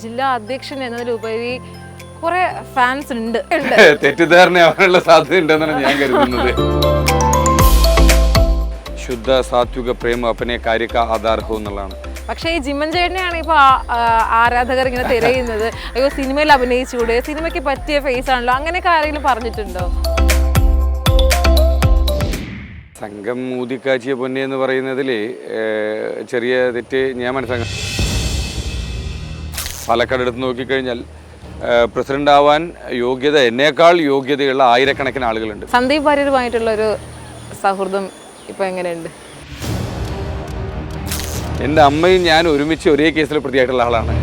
ജില്ലാ അധ്യക്ഷൻ എന്നതിലുപരി കുറെ ഫാൻസ് ഉണ്ട്. തെറ്റിദ്ധാരണയാവാനുള്ള സാധ്യത ഉണ്ടെന്നാണ് ഞാൻ കരുതുന്നത്. ശുദ്ധ സാത്വിക പ്രേമ അപ്പനെ കാര്യക്ക ആധാർഹം എന്നുള്ളതാണ്. പക്ഷേ ഈ ജിമ്മൻ ചേട്ടനെയാണ് ഇപ്പൊ ആരാധകർ ഇങ്ങനെ തിരയുന്നത്. അയ്യോ സിനിമയിൽ അഭിനയിച്ചുകൂടെ, സിനിമയ്ക്ക് പറ്റിയ ഫേസ് ആണല്ലോ, അങ്ങനെയൊക്കെ ആരെങ്കിലും പറഞ്ഞിട്ടുണ്ടോ? സംഘം ഊതിക്കാച്ചിയ പൊന്നെ എന്ന് പറയുന്നതിൽ ചെറിയ തെറ്റ് ഞാൻ മനസ്സിലാക്കാം. പാലക്കാട് എടുത്ത് നോക്കിക്കഴിഞ്ഞാൽ പ്രസിഡന്റ് ആവാൻ യോഗ്യത, എന്നേക്കാൾ യോഗ്യതയുള്ള ആയിരക്കണക്കിന് ആളുകളുണ്ട്. സന്ദീപ് വാര്യരുമായിട്ടുള്ള ഒരു സൗഹൃദം ഇപ്പൊ എങ്ങനെയുണ്ട്? എൻ്റെ അമ്മയും ഞാൻ ഒരുമിച്ച് ഒരേ കേസിൽ പ്രതിയായിട്ടുള്ള ആളാണ്.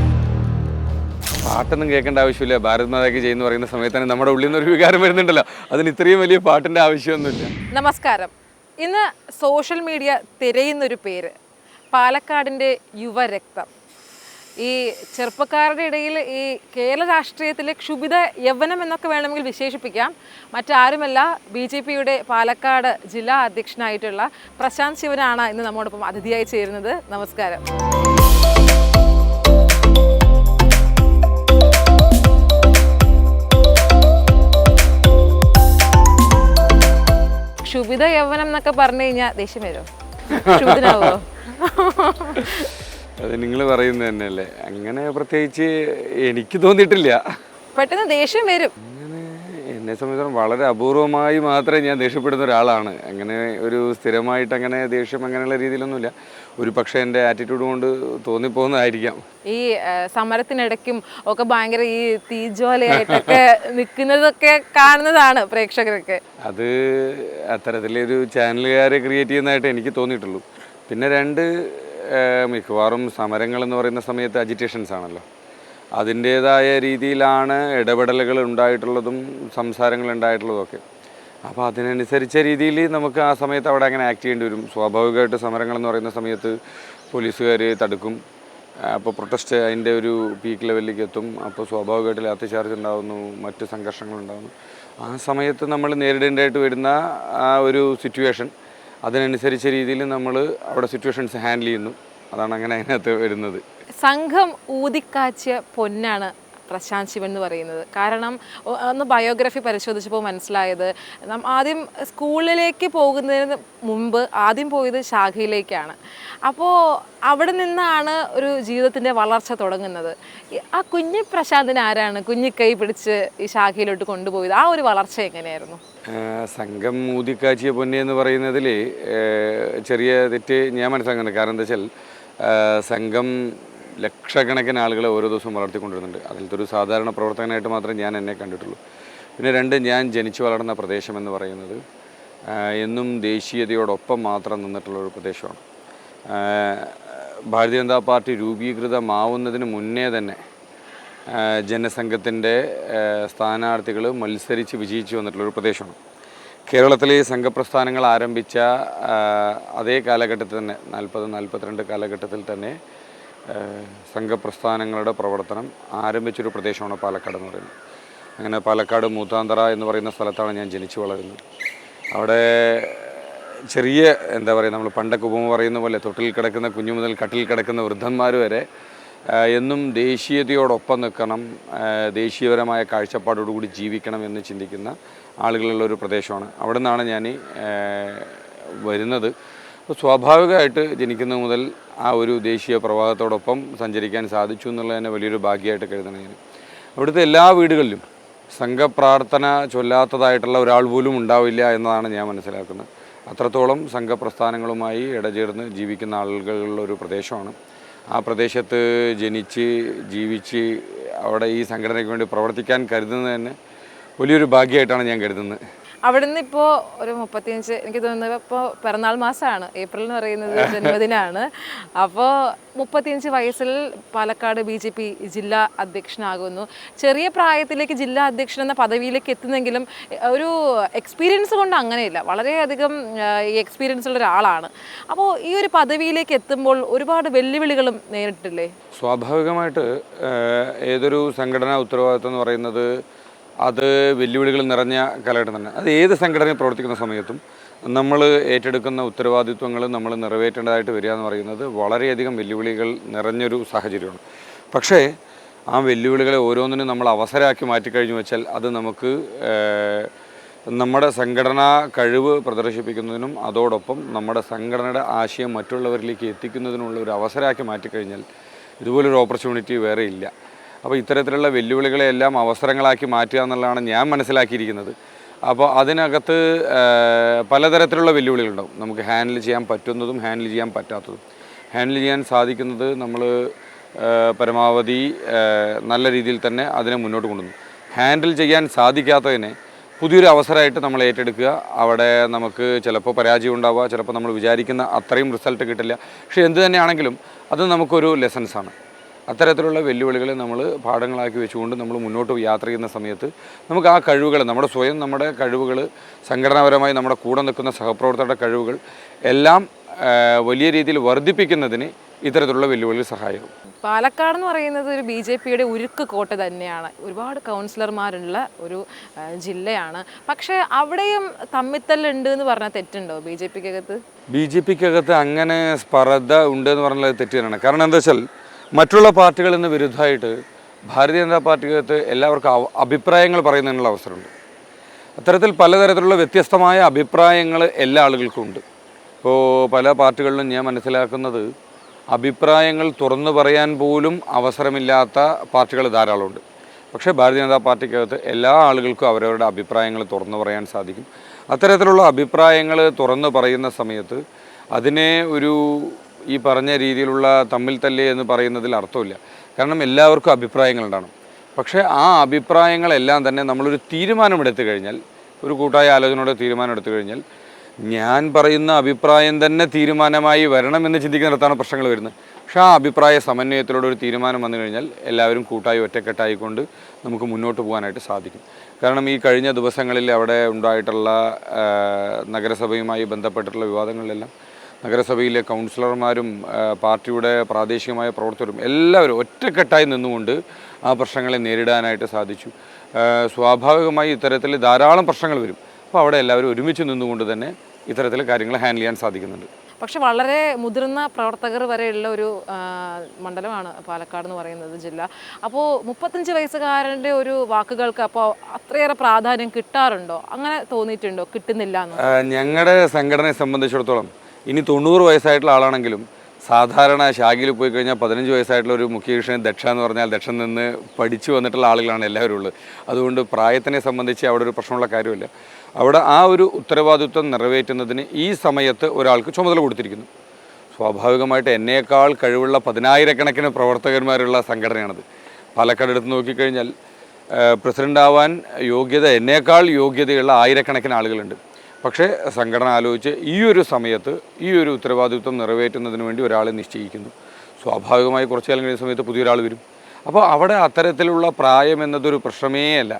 പാട്ടൊന്നും കേൾക്കേണ്ട ആവശ്യമില്ല. ഭാരത് മാതാക്ക് ചെയ്യുന്ന പറയുന്ന സമയത്ത് തന്നെ നമ്മുടെ ഉള്ളിൽ നിന്ന് ഒരു വികാരം വരുന്നുണ്ടല്ലോ. അതിന് ഇത്രയും വലിയ പാട്ടിൻ്റെ ആവശ്യമൊന്നുമില്ല. നമസ്കാരം. ഇന്ന് സോഷ്യൽ മീഡിയ തിരയുന്നൊരു പേര് പാലക്കാടിൻ്റെ യുവരക്തം. ഈ ചെറുപ്പക്കാരുടെ ഇടയിൽ ഈ കേരള രാഷ്ട്രീയത്തിലെ ക്ഷുഭിത യൗവനം എന്നൊക്കെ വേണമെങ്കിൽ വിശേഷിപ്പിക്കാം. മറ്റാരുമല്ല, BJPയുടെ പാലക്കാട് ജില്ലാ അധ്യക്ഷനായിട്ടുള്ള പ്രശാന്ത് ശിവനാണ് ഇന്ന് നമ്മോടൊപ്പം അതിഥിയായി ചേരുന്നത്. നമസ്കാരം. ക്ഷുഭിത യൗവനം എന്നൊക്കെ പറഞ്ഞു കഴിഞ്ഞാൽ ദേഷ്യം വരുമോ? ക്ഷുഭിതനാവോ? അത് നിങ്ങൾ പറയുന്നത് തന്നെയല്ലേ. അങ്ങനെ പ്രത്യേകിച്ച് എനിക്ക് തോന്നിയിട്ടില്ല. പെട്ടെന്ന് ദേഷ്യം വരും. അങ്ങനെ എന്നെ സംബന്ധിച്ചിടത്തോളം വളരെ അപൂർവമായി മാത്രമേ ഞാൻ ദേഷ്യപ്പെടുന്ന ഒരാളാണ്. അങ്ങനെ ഒരു സ്ഥിരമായിട്ട് അങ്ങനെ ദേഷ്യം അങ്ങനെയുള്ള രീതിയിലൊന്നുമില്ല. ഒരു പക്ഷേ എൻ്റെ ആറ്റിറ്റ്യൂഡ് കൊണ്ട് തോന്നിപ്പോകുന്നതായിരിക്കാം. ഈ സമരത്തിനിടയ്ക്കും ഒക്കെ ഭയങ്കര ഈ തീജ്വാലയായിട്ടൊക്കെ നിൽക്കുന്നതൊക്കെ കാണുന്നതാണ് പ്രേക്ഷകരൊക്കെ. അത് അത്തരത്തിലൊരു ചാനലുകാരെ ക്രിയേറ്റ് ചെയ്യുന്നതായിട്ട് എനിക്ക് തോന്നിയിട്ടുള്ളൂ. പിന്നെ രണ്ട്, മിക്കവാറും സമരങ്ങൾ എന്ന് പറയുന്ന സമയത്ത് അജിറ്റേഷൻസ് ആണല്ലോ. അതിൻ്റേതായ രീതിയിലാണ് ഇടപെടലുകൾ ഉണ്ടായിട്ടുള്ളതും സംസാരങ്ങൾ ഉണ്ടായിട്ടുള്ളതും ഒക്കെ. അപ്പോൾ അതിനനുസരിച്ച രീതിയിൽ നമുക്ക് ആ സമയത്ത് അവിടെ അങ്ങനെ ആക്ട് ചെയ്യേണ്ടി വരും. സ്വാഭാവികമായിട്ട് സമരങ്ങൾ എന്ന് പറയുന്ന സമയത്ത് പോലീസുകാർ തടുക്കും. അപ്പോൾ പ്രൊട്ടസ്റ്റ് അതിൻ്റെ ഒരു പീക്ക് ലെവലിലേക്ക് എത്തും. അപ്പോൾ സ്വാഭാവികമായിട്ട് ലാത്തി ചാർജ് ഉണ്ടാകുന്നു, മറ്റ് സംഘർഷങ്ങളുണ്ടാകുന്നു. ആ സമയത്ത് നമ്മൾ നേരിടേണ്ടതായിട്ട് വരുന്ന ആ ഒരു സിറ്റുവേഷൻ, അതിനനുസരിച്ച രീതിയിൽ നമ്മൾ അവിടെ സിറ്റുവേഷൻസ് ഹാൻഡിൽ ചെയ്യുന്നു. അതാണ് അങ്ങനെ അതിനകത്ത് വരുന്നത്. സംഘം ഊതിക്കാച്ചിയ പൊന്നാണ് പ്രശാന്ത് ശിവൻ എന്ന് പറയുന്നത്. കാരണം ഒന്ന് ബയോഗ്രഫി പരിശോധിച്ചപ്പോൾ മനസ്സിലായത്, ആദ്യം സ്കൂളിലേക്ക് പോകുന്നതിന് മുമ്പ് ആദ്യം പോയത് ശാഖയിലേക്കാണ്. അപ്പോൾ അവിടെ നിന്നാണ് ഒരു ജീവിതത്തിൻ്റെ വളർച്ച തുടങ്ങുന്നത്. ആ കുഞ്ഞി പ്രശാന്തിന് ആരാണ് കുഞ്ഞിക്കൈ പിടിച്ച് ഈ ശാഖയിലോട്ട് കൊണ്ടുപോയത്? ആ ഒരു വളർച്ച എങ്ങനെയായിരുന്നു? സംഘം ഊതിക്കാച്ചിയ പൊന്നെ എന്ന് പറയുന്നതിൽ ചെറിയ തെറ്റ് ഞാൻ മനസ്സിലാക്കുന്നുണ്ട്. കാരണം എന്താ വെച്ചാൽ സംഘം ലക്ഷക്കണക്കിന് ആളുകളെ ഓരോ ദിവസവും വളർത്തിക്കൊണ്ടിരുന്നുണ്ട്. അതിലത്തെ ഒരു സാധാരണ പ്രവർത്തകനായിട്ട് മാത്രമേ ഞാൻ എന്നെ കണ്ടിട്ടുള്ളൂ. പിന്നെ രണ്ട്, ഞാൻ ജനിച്ചു വളർന്ന പ്രദേശം എന്ന് പറയുന്നത് എന്നും ദേശീയതയോടൊപ്പം മാത്രം നിന്നിട്ടുള്ളൊരു പ്രദേശമാണ്. ഭാരതീയ ജനതാ പാർട്ടി രൂപീകൃതമാവുന്നതിന് മുന്നേ തന്നെ ജനസംഘത്തിൻ്റെ സ്ഥാനാർത്ഥികൾ മത്സരിച്ച് വിജയിച്ചു വന്നിട്ടുള്ളൊരു പ്രദേശമാണ്. കേരളത്തിലെ സംഘപ്രസ്ഥാനങ്ങൾ ആരംഭിച്ച അതേ കാലഘട്ടത്തിൽ തന്നെ 40-42 കാലഘട്ടത്തിൽ തന്നെ സംഘപ്രസ്ഥാനങ്ങളുടെ പ്രവർത്തനം ആരംഭിച്ചൊരു പ്രദേശമാണ് പാലക്കാട് എന്ന് പറയുന്നത്. അങ്ങനെ പാലക്കാട് മൂത്താന്തറ എന്ന് പറയുന്ന സ്ഥലത്താണ് ഞാൻ ജനിച്ചു വളരുന്നത്. അവിടെ ചെറിയ എന്താ പറയുക, നമ്മൾ പണ്ടൊക്കെ ഉപമ പറയുന്ന പോലെ തൊട്ടിൽ കിടക്കുന്ന കുഞ്ഞു മുതൽ കട്ടിൽ കിടക്കുന്ന വൃദ്ധന്മാർ വരെ എന്നും ദേശീയതയോടൊപ്പം നിൽക്കണം, ദേശീയപരമായ കാഴ്ചപ്പാടോടുകൂടി ജീവിക്കണം എന്ന് ചിന്തിക്കുന്ന ആളുകളുള്ളൊരു പ്രദേശമാണ്. അവിടെ നിന്നാണ് ഞാൻ വരുന്നത്. അപ്പോൾ സ്വാഭാവികമായിട്ട് ജനിക്കുന്നത് മുതൽ ആ ഒരു ദേശീയ പ്രവാഹത്തോടൊപ്പം സഞ്ചരിക്കാൻ സാധിച്ചു എന്നുള്ളത് തന്നെ വലിയൊരു ഭാഗ്യമായിട്ട് കരുതണം ഞാൻ. അവിടുത്തെ എല്ലാ വീടുകളിലും സംഘപ്രാർത്ഥന ചൊല്ലാത്തതായിട്ടുള്ള ഒരാൾ പോലും ഉണ്ടാവില്ല എന്നതാണ് ഞാൻ മനസ്സിലാക്കുന്നത്. അത്രത്തോളം സംഘപ്രസ്ഥാനങ്ങളുമായി ഇടചേർന്ന് ജീവിക്കുന്ന ആളുകളുള്ള ഒരു പ്രദേശമാണ്. ആ പ്രദേശത്ത് ജനിച്ച് ജീവിച്ച് അവിടെ ഈ സംഘടനയ്ക്ക് വേണ്ടി പ്രവർത്തിക്കാൻ കരുതുന്നത് തന്നെ വലിയൊരു ഭാഗ്യമായിട്ടാണ് ഞാൻ കരുതുന്നത്. അവിടെ നിന്ന് ഇപ്പോൾ ഒരു 35, എനിക്ക് തോന്നുന്നത് ഇപ്പോൾ പിറന്നാൾ മാസമാണ്, ഏപ്രിൽ എന്ന് പറയുന്നത് ജന്മദിനമാണ്. അപ്പോൾ 35 വയസ്സിൽ പാലക്കാട് BJP ജില്ലാ അധ്യക്ഷനാകുന്നു. ചെറിയ പ്രായത്തിലേക്ക് ജില്ലാ അധ്യക്ഷൻ എന്ന പദവിയിലേക്ക് എത്തുന്നെങ്കിലും ഒരു എക്സ്പീരിയൻസ് കൊണ്ട് അങ്ങനെയില്ല, വളരെയധികം ഈ എക്സ്പീരിയൻസ് ഉള്ള ഒരാളാണ്. അപ്പോൾ ഈ ഒരു പദവിയിലേക്ക് എത്തുമ്പോൾ ഒരുപാട് വെല്ലുവിളികളും നേരിട്ടില്ലേ? സ്വാഭാവികമായിട്ട് ഏതൊരു സംഘടനാ ഉത്തരവാദിത്വം എന്ന് പറയുന്നത് അത് വെല്ലുവിളികൾ നിറഞ്ഞ കാലഘട്ടം തന്നെ. അത് ഏത് സംഘടനയിൽ പ്രവർത്തിക്കുന്ന സമയത്തും നമ്മൾ ഏറ്റെടുക്കുന്ന ഉത്തരവാദിത്വങ്ങൾ നമ്മൾ നിറവേറ്റേണ്ടതായിട്ട് വരിക എന്ന് പറയുന്നത് വളരെയധികം വെല്ലുവിളികൾ നിറഞ്ഞൊരു സാഹചര്യമാണ്. പക്ഷേ ആ വെല്ലുവിളികളെ ഓരോന്നിനും നമ്മൾ അവസരമാക്കി മാറ്റിക്കഴിഞ്ഞു വെച്ചാൽ അത് നമുക്ക് നമ്മുടെ സംഘടനാ കഴിവ് പ്രദർശിപ്പിക്കുന്നതിനും അതോടൊപ്പം നമ്മുടെ സംഘടനയുടെ ആശയം മറ്റുള്ളവരിലേക്ക് എത്തിക്കുന്നതിനുള്ള ഒരു അവസരമാക്കി മാറ്റിക്കഴിഞ്ഞാൽ ഇതുപോലൊരു ഓപ്പർച്യൂണിറ്റി വേറെ ഇല്ല. അപ്പോൾ ഇത്തരത്തിലുള്ള വെല്ലുവിളികളെല്ലാം അവസരങ്ങളാക്കി മാറ്റുക എന്നുള്ളതാണ് ഞാൻ മനസ്സിലാക്കിയിരിക്കുന്നത്. അപ്പോൾ അതിനകത്ത് പലതരത്തിലുള്ള വെല്ലുവിളികളുണ്ടാവും. നമുക്ക് ഹാൻഡിൽ ചെയ്യാൻ പറ്റുന്നതും ഹാൻഡിൽ ചെയ്യാൻ പറ്റാത്തതും. ഹാൻഡിൽ ചെയ്യാൻ സാധിക്കുന്നത് നമ്മൾ പരമാവധി നല്ല രീതിയിൽ തന്നെ അതിനെ മുന്നോട്ട് കൊണ്ടുവന്നു. ഹാൻഡിൽ ചെയ്യാൻ സാധിക്കാത്തതിനെ പുതിയൊരു അവസരമായിട്ട് നമ്മൾ ഏറ്റെടുക്കുക. അവിടെ നമുക്ക് ചിലപ്പോൾ പരാജയം ഉണ്ടാവുക, ചിലപ്പോൾ നമ്മൾ വിചാരിക്കുന്ന അത്രയും റിസൾട്ട് കിട്ടില്ല. പക്ഷേ എന്ത് തന്നെയാണെങ്കിലും അത് നമുക്കൊരു ലെസൺസാണ്. അത്തരത്തിലുള്ള വെല്ലുവിളികളെ നമ്മൾ പാഠങ്ങളാക്കി വെച്ചുകൊണ്ട് നമ്മൾ മുന്നോട്ട് യാത്ര ചെയ്യുന്ന സമയത്ത് നമുക്ക് ആ കഴിവുകൾ, നമ്മുടെ കഴിവുകൾ, സംഘടനാപരമായി നമ്മുടെ കൂടെ നിൽക്കുന്ന സഹപ്രവർത്തകരുടെ കഴിവുകൾ എല്ലാം വലിയ രീതിയിൽ വർദ്ധിപ്പിക്കുന്നതിന് ഇത്തരത്തിലുള്ള വെല്ലുവിളികൾ സഹായിക്കും. പാലക്കാട് എന്ന് പറയുന്നത് ഒരു BJPയുടെ ഉരുക്ക് കോട്ട തന്നെയാണ്. ഒരുപാട് കൗൺസിലർമാരുള്ള ഒരു ജില്ലയാണ്. പക്ഷേ അവിടെയും തമ്മിത്തല്ലുണ്ട് എന്ന് പറഞ്ഞാൽ തെറ്റുണ്ടോ BJPക്കകത്ത്? BJPക്കകത്ത് അങ്ങനെ സ്പർദ്ധ ഉണ്ടെന്ന് പറഞ്ഞാൽ തെറ്റ് തന്നെയാണ്. കാരണം എന്താ വെച്ചാൽ മറ്റുള്ള പാർട്ടികളിൽ നിന്ന് വിരുദ്ധമായിട്ട് ഭാരതീയ ജനതാ പാർട്ടിക്കകത്ത് എല്ലാവർക്കും അഭിപ്രായങ്ങൾ പറയുന്നതിനുള്ള അവസരമുണ്ട്. അത്തരത്തിൽ പലതരത്തിലുള്ള വ്യത്യസ്തമായ അഭിപ്രായങ്ങൾ എല്ലാ ആളുകൾക്കും ഉണ്ട്. ഇപ്പോൾ പല പാർട്ടികളിലും ഞാൻ മനസ്സിലാക്കുന്നത് അഭിപ്രായങ്ങൾ തുറന്നു പറയാൻ പോലും അവസരമില്ലാത്ത പാർട്ടികൾ ധാരാളമുണ്ട്. പക്ഷേ ഭാരതീയ ജനതാ പാർട്ടിക്കകത്ത് എല്ലാ ആളുകൾക്കും അവരവരുടെ അഭിപ്രായങ്ങൾ തുറന്നു പറയാൻ സാധിക്കും. അത്തരത്തിലുള്ള അഭിപ്രായങ്ങൾ തുറന്നു പറയുന്ന സമയത്ത് അതിനെ ഒരു ഈ പറഞ്ഞ രീതിയിലുള്ള തമ്മിൽ തല്ല് എന്ന് പറയുന്നതിൽ അർത്ഥമില്ല. കാരണം എല്ലാവർക്കും അഭിപ്രായങ്ങളുണ്ടാകും. പക്ഷേ ആ അഭിപ്രായങ്ങളെല്ലാം തന്നെ നമ്മളൊരു തീരുമാനമെടുത്തു കഴിഞ്ഞാൽ, ഒരു കൂട്ടായ ആലോചനയോടെ തീരുമാനമെടുത്തു കഴിഞ്ഞാൽ ഞാൻ പറയുന്ന അഭിപ്രായം തന്നെ തീരുമാനമായി വരണമെന്ന് ചിന്തിക്കുന്നിടത്താണ് പ്രശ്നങ്ങൾ വരുന്നത്. പക്ഷേ ആ അഭിപ്രായ സമന്വയത്തിലൂടെ ഒരു തീരുമാനം വന്നു കഴിഞ്ഞാൽ എല്ലാവരും കൂട്ടായി ഒറ്റക്കെട്ടായിക്കൊണ്ട് നമുക്ക് മുന്നോട്ട് പോകാനായിട്ട് സാധിക്കും. കാരണം ഈ കഴിഞ്ഞ ദിവസങ്ങളിൽ അവിടെ ഉണ്ടായിട്ടുള്ള നഗരസഭയുമായി ബന്ധപ്പെട്ടിട്ടുള്ള വിവാദങ്ങളിലെല്ലാം നഗരസഭയിലെ കൗൺസിലർമാരും പാർട്ടിയുടെ പ്രാദേശികമായ പ്രവർത്തകരും എല്ലാവരും ഒറ്റക്കെട്ടായി നിന്നുകൊണ്ട് ആ പ്രശ്നങ്ങളെ നേരിടാനായിട്ട് സാധിച്ചു. സ്വാഭാവികമായി ഇത്തരത്തിൽ ധാരാളം പ്രശ്നങ്ങൾ വരും. അപ്പോൾ അവിടെ എല്ലാവരും ഒരുമിച്ച് നിന്നുകൊണ്ട് തന്നെ ഇത്തരത്തിൽ കാര്യങ്ങൾ ഹാൻഡിൽ ചെയ്യാൻ സാധിക്കുന്നുണ്ട്. പക്ഷെ വളരെ മുതിർന്ന പ്രവർത്തകർ വരെയുള്ള ഒരു മണ്ഡലമാണ് പാലക്കാട് എന്ന് പറയുന്നത് ജില്ല. അപ്പോൾ 35 വയസ്സുകാരൻ്റെ ഒരു വാക്കുകൾക്ക് അപ്പോൾ അത്രയേറെ പ്രാധാന്യം കിട്ടാറുണ്ടോ? അങ്ങനെ തോന്നിയിട്ടുണ്ടോ കിട്ടുന്നില്ല എന്ന്? ഞങ്ങളുടെ സംഘടനയെ സംബന്ധിച്ചിടത്തോളം ഇനി 90 വയസ്സായിട്ടുള്ള ആളാണെങ്കിലും സാധാരണ ശാഖയിൽ പോയി കഴിഞ്ഞാൽ 15 വയസ്സായിട്ടുള്ള ഒരു മുഖ്യകൃഷ്ണൻ ദക്ഷ എന്ന് പറഞ്ഞാൽ ദക്ഷൻ നിന്ന് പഠിച്ചു വന്നിട്ടുള്ള ആളുകളാണ് എല്ലാവരും ഉള്ളത്. അതുകൊണ്ട് പ്രായത്തിനെ സംബന്ധിച്ച് അവിടെ ഒരു പ്രശ്നമുള്ള കാര്യമില്ല. അവിടെ ആ ഒരു ഉത്തരവാദിത്വം നിറവേറ്റുന്നതിന് ഈ സമയത്ത് ഒരാൾക്ക് ചുമതല കൊടുത്തിരിക്കുന്നു. സ്വാഭാവികമായിട്ട് എന്നേക്കാൾ കഴിവുള്ള 10,000-കണക്കിന് പ്രവർത്തകന്മാരുള്ള സംഘടനയാണത്. പാലക്കാട് എടുത്ത് നോക്കിക്കഴിഞ്ഞാൽ പ്രസിഡൻ്റ് ആവാൻ യോഗ്യത, എന്നേക്കാൾ യോഗ്യതയുള്ള 1000-കണക്കിന് ആളുകളുണ്ട്. പക്ഷേ സംഘടന ആലോചിച്ച് ഈ ഒരു സമയത്ത് ഈ ഒരു ഉത്തരവാദിത്വം നിറവേറ്റുന്നതിന് വേണ്ടി ഒരാളെ നിശ്ചയിക്കുന്നു. സ്വാഭാവികമായി കുറച്ചു കാലം കഴിയുന്ന സമയത്ത് പുതിയൊരാൾ വരും. അപ്പോൾ അവിടെ അത്തരത്തിലുള്ള പ്രായം എന്നതൊരു പ്രശ്നമേ അല്ല.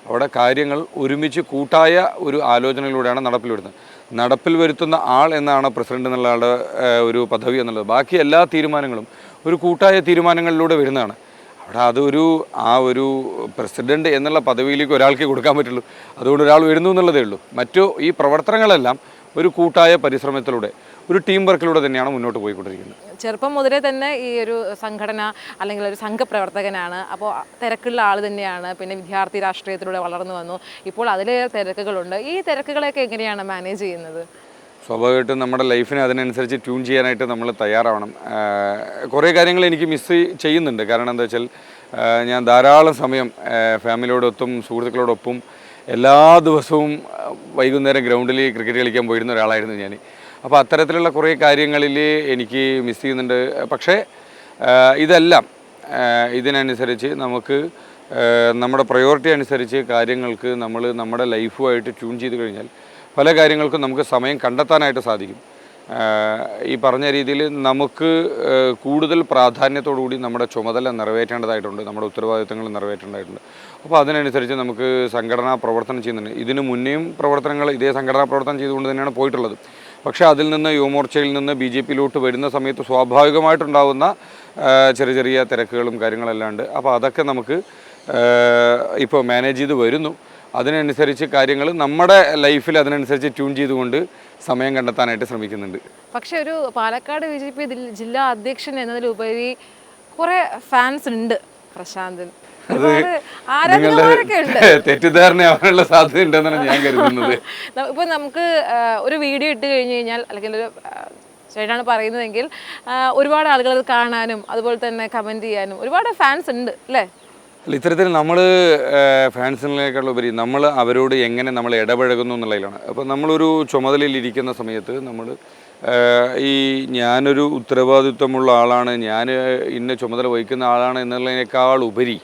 അവിടെ കാര്യങ്ങൾ ഒരുമിച്ച് കൂട്ടായ ഒരു ആലോചനയിലൂടെയാണ് നടപ്പിൽ വരുന്നത്. നടപ്പിൽ വരുത്തുന്ന ആൾ എന്നാണ് പ്രസിഡന്റ് എന്നുള്ള ആളുടെ ഒരു പദവി എന്നുള്ളത്. ബാക്കി എല്ലാ തീരുമാനങ്ങളും ഒരു കൂട്ടായ തീരുമാനങ്ങളിലൂടെ വരുന്നതാണ്. അവിടെ ആ ഒരു പ്രസിഡന്റ് എന്നുള്ള പദവിയിലേക്ക് ഒരാൾക്ക് കൊടുക്കാൻ പറ്റുള്ളൂ. അതുകൊണ്ട് ഒരാൾ വരുന്നു എന്നുള്ളതേ ഉള്ളൂ. ഈ പ്രവർത്തനങ്ങളെല്ലാം ഒരു കൂട്ടായ പരിശ്രമത്തിലൂടെ, ഒരു ടീം വർക്കിലൂടെ തന്നെയാണ് മുന്നോട്ട് പോയിക്കൊണ്ടിരിക്കുന്നത്. ചെറുപ്പം മുതലേ തന്നെ ഈ ഒരു സംഘടന അല്ലെങ്കിൽ ഒരു സംഘപ്രവർത്തകനാണ്. അപ്പോൾ തിരക്കുള്ള ആൾ തന്നെയാണ്. പിന്നെ വിദ്യാർത്ഥി രാഷ്ട്രീയത്തിലൂടെ വളർന്നു വന്നു. ഇപ്പോൾ അതിലേറെ തിരക്കുകളുണ്ട്. ഈ തിരക്കുകളെയൊക്കെ എങ്ങനെയാണ് മാനേജ് ചെയ്യുന്നത്? സ്വാഭാവികമായിട്ടും നമ്മുടെ ലൈഫിനെ അതിനനുസരിച്ച് ട്യൂൺ ചെയ്യാനായിട്ട് നമ്മൾ തയ്യാറാവണം. കുറേ കാര്യങ്ങൾ എനിക്ക് മിസ് ചെയ്യുന്നുണ്ട്. കാരണം എന്താ വെച്ചാൽ ഞാൻ ധാരാളം സമയം ഫാമിലിയോടൊത്തും സുഹൃത്തുക്കളോടൊപ്പം എല്ലാ ദിവസവും വൈകുന്നേരം ഗ്രൗണ്ടിൽ ക്രിക്കറ്റ് കളിക്കാൻ പോയിരുന്ന ഒരാളായിരുന്നു ഞാൻ. അപ്പോൾ അത്തരത്തിലുള്ള കുറേ കാര്യങ്ങളിൽ എനിക്ക് മിസ് ചെയ്യുന്നുണ്ട്. പക്ഷേ ഇതെല്ലാം ഇതിനനുസരിച്ച് നമുക്ക് നമ്മുടെ പ്രയോറിറ്റി അനുസരിച്ച് കാര്യങ്ങൾക്ക് നമ്മുടെ ലൈഫുമായിട്ട് ട്യൂൺ ചെയ്ത് കഴിഞ്ഞാൽ പല കാര്യങ്ങൾക്കും നമുക്ക് സമയം കണ്ടെത്താനായിട്ട് സാധിക്കും. ഈ പറഞ്ഞ രീതിയിൽ നമുക്ക് കൂടുതൽ പ്രാധാന്യത്തോടുകൂടി നമ്മുടെ ചുമതല നിറവേറ്റേണ്ടതായിട്ടുണ്ട്, നമ്മുടെ ഉത്തരവാദിത്തങ്ങൾ നിറവേറ്റേണ്ടതായിട്ടുണ്ട്. അപ്പോൾ അതിനനുസരിച്ച് നമുക്ക് സംഘടനാ പ്രവർത്തനം ചെയ്യുന്നുണ്ട്. ഇതിനു മുന്നേയും ഇതേ സംഘടനാ പ്രവർത്തനം ചെയ്തുകൊണ്ട് തന്നെയാണ് പോയിട്ടുള്ളത്. പക്ഷേ അതിൽ നിന്ന് യുവമോർച്ചയിൽ നിന്ന് BJPയിലോട്ട് വരുന്ന സമയത്ത് സ്വാഭാവികമായിട്ടുണ്ടാകുന്ന ചെറിയ ചെറിയ തിരക്കുകളും കാര്യങ്ങളെല്ലാം ഉണ്ട്. അപ്പോൾ അതൊക്കെ നമുക്ക് ഇപ്പോൾ മാനേജ് ചെയ്ത് വരുന്നു. അതിനനുസരിച്ച് കാര്യങ്ങൾ നമ്മുടെ ലൈഫിൽ അതിനനുസരിച്ച് ട്യൂൺ ചെയ്തുകൊണ്ട് സമയം കണ്ടെത്താനായിട്ട് ശ്രമിക്കുന്നുണ്ട്. പക്ഷേ ഒരു പാലക്കാട് BJP ജില്ലാ അധ്യക്ഷൻ എന്നതിലുപരി കുറേ ഫാൻസ് ഉണ്ട് പ്രശാന്തൻ. ഒരുപാട് ആരാധകന്മാരൊക്കെ ഉണ്ട്. തെറ്റിദ്ധാരണയാവാനുള്ള സാധ്യത ഉണ്ടെന്നാണ് ഞാൻ കരുതുന്നത്. ഇപ്പൊ നമുക്ക് ഒരു വീഡിയോ ഇട്ട് കഴിഞ്ഞു കഴിഞ്ഞാൽ, അല്ലെങ്കിൽ ഒരു ചേട്ടനാണ് പറയുന്നതെങ്കിൽ ഒരുപാട് ആളുകൾ അത് കാണാനും അതുപോലെ തന്നെ കമന്റ് ചെയ്യാനും ഒരുപാട് ഫാൻസ് ഉണ്ട് അല്ലേ? അല്ല, ഇത്തരത്തിൽ നമ്മൾ ഫാൻസിനേക്കാൾ ഉപരി നമ്മൾ അവരോട് എങ്ങനെ നമ്മൾ ഇടപഴകുന്നു എന്നുള്ളതിലാണ്. അപ്പോൾ നമ്മളൊരു ചുമതലയിലിരിക്കുന്ന സമയത്ത് നമ്മൾ ഞാനൊരു ഉത്തരവാദിത്വമുള്ള ആളാണ്, ഞാൻ ഇന്ന ചുമതല വഹിക്കുന്ന ആളാണ് എന്നുള്ളതിനേക്കാൾ ഉപരി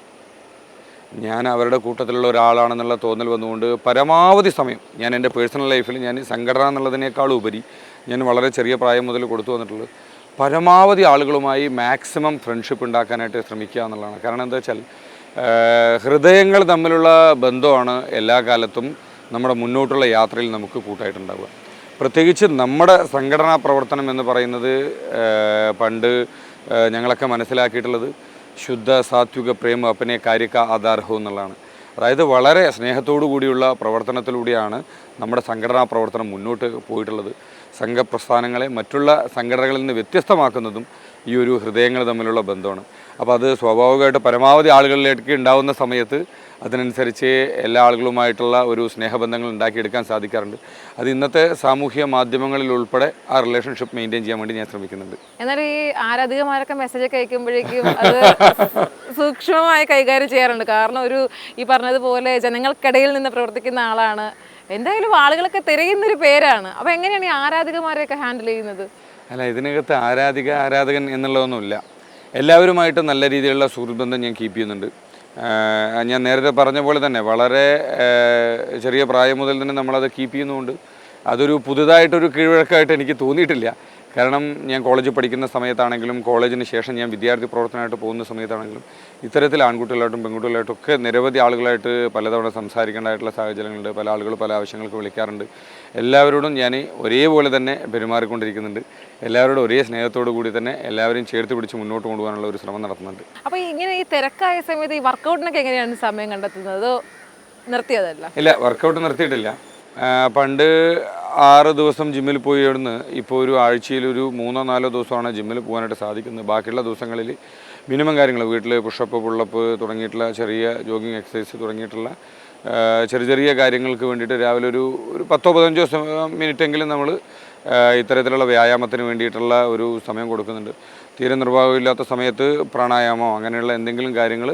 ഞാൻ അവരുടെ കൂട്ടത്തിലുള്ള ഒരാളാണെന്നുള്ള തോന്നൽ വന്നുകൊണ്ട് പരമാവധി സമയം ഞാൻ എൻ്റെ പേഴ്സണൽ ലൈഫിൽ ഞാൻ സംഘടന എന്നുള്ളതിനേക്കാൾ ഉപരി ഞാൻ വളരെ ചെറിയ പ്രായം മുതൽ കൊടുത്തു വന്നിട്ടുള്ളത് പരമാവധി ആളുകളുമായി മാക്സിമം ഫ്രണ്ട്ഷിപ്പ് ഉണ്ടാക്കാനായിട്ട് ശ്രമിക്കുക എന്നുള്ളതാണ്. കാരണം എന്താ വെച്ചാൽ ഹൃദയങ്ങൾ തമ്മിലുള്ള ബന്ധമാണ് എല്ലാ കാലത്തും നമ്മുടെ മുന്നോട്ടുള്ള യാത്രയിൽ നമുക്ക് കൂട്ടായിട്ടുണ്ടാവുക. പ്രത്യേകിച്ച് നമ്മുടെ സംഘടനാ പ്രവർത്തനം എന്ന് പറയുന്നത് പണ്ട് ഞങ്ങളൊക്കെ മനസ്സിലാക്കിയിട്ടുള്ളത് ശുദ്ധ സാത്വിക പ്രേമ അപ്പനെ കാര്യക്ക ആധാർഹം എന്നുള്ളതാണ്. അതായത് വളരെ സ്നേഹത്തോടു കൂടിയുള്ള പ്രവർത്തനത്തിലൂടെയാണ് നമ്മുടെ സംഘടനാ പ്രവർത്തനം മുന്നോട്ട് പോയിട്ടുള്ളത്. സംഘപ്രസ്ഥാനങ്ങളെ മറ്റുള്ള സംഘടനകളിൽ നിന്ന് വ്യത്യസ്തമാക്കുന്നതും ഈ ഒരു ഹൃദയങ്ങൾ തമ്മിലുള്ള ബന്ധമാണ്. അപ്പോൾ അത് സ്വാഭാവികമായിട്ട് പരമാവധി ആളുകളിലേക്ക് ഉണ്ടാവുന്ന സമയത്ത് അതിനനുസരിച്ച് എല്ലാ ആളുകളുമായിട്ടുള്ള ഒരു സ്നേഹബന്ധങ്ങൾ ഉണ്ടാക്കിയെടുക്കാൻ സാധിക്കാറുണ്ട്. അത് ഇന്നത്തെ സാമൂഹ്യ മാധ്യമങ്ങളിൽ ഉൾപ്പെടെ ആ റിലേഷൻഷിപ്പ് മെയിൻറ്റെയിൻ ചെയ്യാൻ വേണ്ടി ഞാൻ ശ്രമിക്കുന്നുണ്ട്. എന്നാൽ ഈ ആരാധികമാരൊക്കെ മെസ്സേജൊക്കെ അയക്കുമ്പോഴേക്കും അത് സൂക്ഷ്മമായി കൈകാര്യം ചെയ്യാറുണ്ട്. കാരണം ഈ പറഞ്ഞതുപോലെ ജനങ്ങൾക്കിടയിൽ നിന്ന് പ്രവർത്തിക്കുന്ന ആളാണ്, എന്തായാലും ആളുകളൊക്കെ തിരയുന്നൊരു പേരാണ്. അപ്പോൾ എങ്ങനെയാണ് ഈ ആരാധികമാരെയൊക്കെ ഹാൻഡിൽ ചെയ്യുന്നത്? അല്ല, ഇതിനകത്ത് ആരാധകൻ എന്നുള്ളതൊന്നുമില്ല. എല്ലാവരുമായിട്ട് നല്ല രീതിയിലുള്ള സുഹൃത്ത് ബന്ധം ഞാൻ കീപ്പ് ചെയ്യുന്നുണ്ട്. ഞാൻ നേരത്തെ പറഞ്ഞ പോലെ തന്നെ വളരെ ചെറിയ പ്രായം മുതൽ തന്നെ നമ്മളത് കീപ്പ് ചെയ്യുന്നതുകൊണ്ട് അതൊരു പുതുതായിട്ടൊരു കീഴ്വഴക്കമായിട്ട് എനിക്ക് തോന്നിയിട്ടില്ല. കാരണം ഞാൻ കോളേജിൽ പഠിക്കുന്ന സമയത്താണെങ്കിലും കോളേജിന് ശേഷം ഞാൻ വിദ്യാർത്ഥി പ്രവർത്തനമായിട്ട് പോകുന്ന സമയത്താണെങ്കിലും ഇത്തരത്തിൽ ആൺകുട്ടികളായിട്ടും പെൺകുട്ടികളായിട്ടും ഒക്കെ നിരവധി ആളുകളായിട്ട് പലതവണ സംസാരിക്കേണ്ടതായിട്ടുള്ള സാഹചര്യങ്ങളുണ്ട്. പല ആളുകൾ പല ആവശ്യങ്ങൾക്ക് വിളിക്കാറുണ്ട്. എല്ലാവരോടും ഞാൻ ഒരേപോലെ തന്നെ പെരുമാറിക്കൊണ്ടിരിക്കുന്നുണ്ട്. എല്ലാവരോടും ഒരേ സ്നേഹത്തോടു കൂടി തന്നെ എല്ലാവരെയും ചേർത്ത് പിടിച്ച് മുന്നോട്ട് കൊണ്ടുപോകാനുള്ള ഒരു ശ്രമം നടത്തുന്നുണ്ട്. അപ്പോൾ ഇങ്ങനെ ഈ തിരക്കായ സമയത്ത് ഈ വർക്കൗട്ടിനൊക്കെ എങ്ങനെയാണ് സമയം കണ്ടെത്തുന്നത്? നിർത്തിയതല്ല? ഇല്ല, വർക്കൗട്ട് നിർത്തിയിട്ടില്ല. പണ്ട് 6 ദിവസം ജിമ്മിൽ പോയി ഇവിടുന്ന് ഇപ്പോൾ ഒരു ആഴ്ചയിൽ ഒരു 3-4 ദിവസമാണ് ജിമ്മിൽ പോകാനായിട്ട് സാധിക്കുന്നത്. ബാക്കിയുള്ള ദിവസങ്ങളിൽ മിനിമം കാര്യങ്ങൾ വീട്ടിൽ പുഷപ്പ് പുള്ളപ്പ് തുടങ്ങിയിട്ടുള്ള ചെറിയ ജോഗിങ് എക്സസൈസ് തുടങ്ങിയിട്ടുള്ള ചെറിയ കാര്യങ്ങൾക്ക് വേണ്ടിയിട്ട് രാവിലെ ഒരു 10-15 മിനിറ്റെങ്കിലും നമ്മൾ ഇത്തരത്തിലുള്ള വ്യായാമത്തിന് വേണ്ടിയിട്ടുള്ള ഒരു സമയം കൊടുക്കുന്നുണ്ട്. തീരെ നിർവാഹമില്ലാത്ത സമയത്ത് പ്രാണായാമോ അങ്ങനെയുള്ള എന്തെങ്കിലും കാര്യങ്ങൾ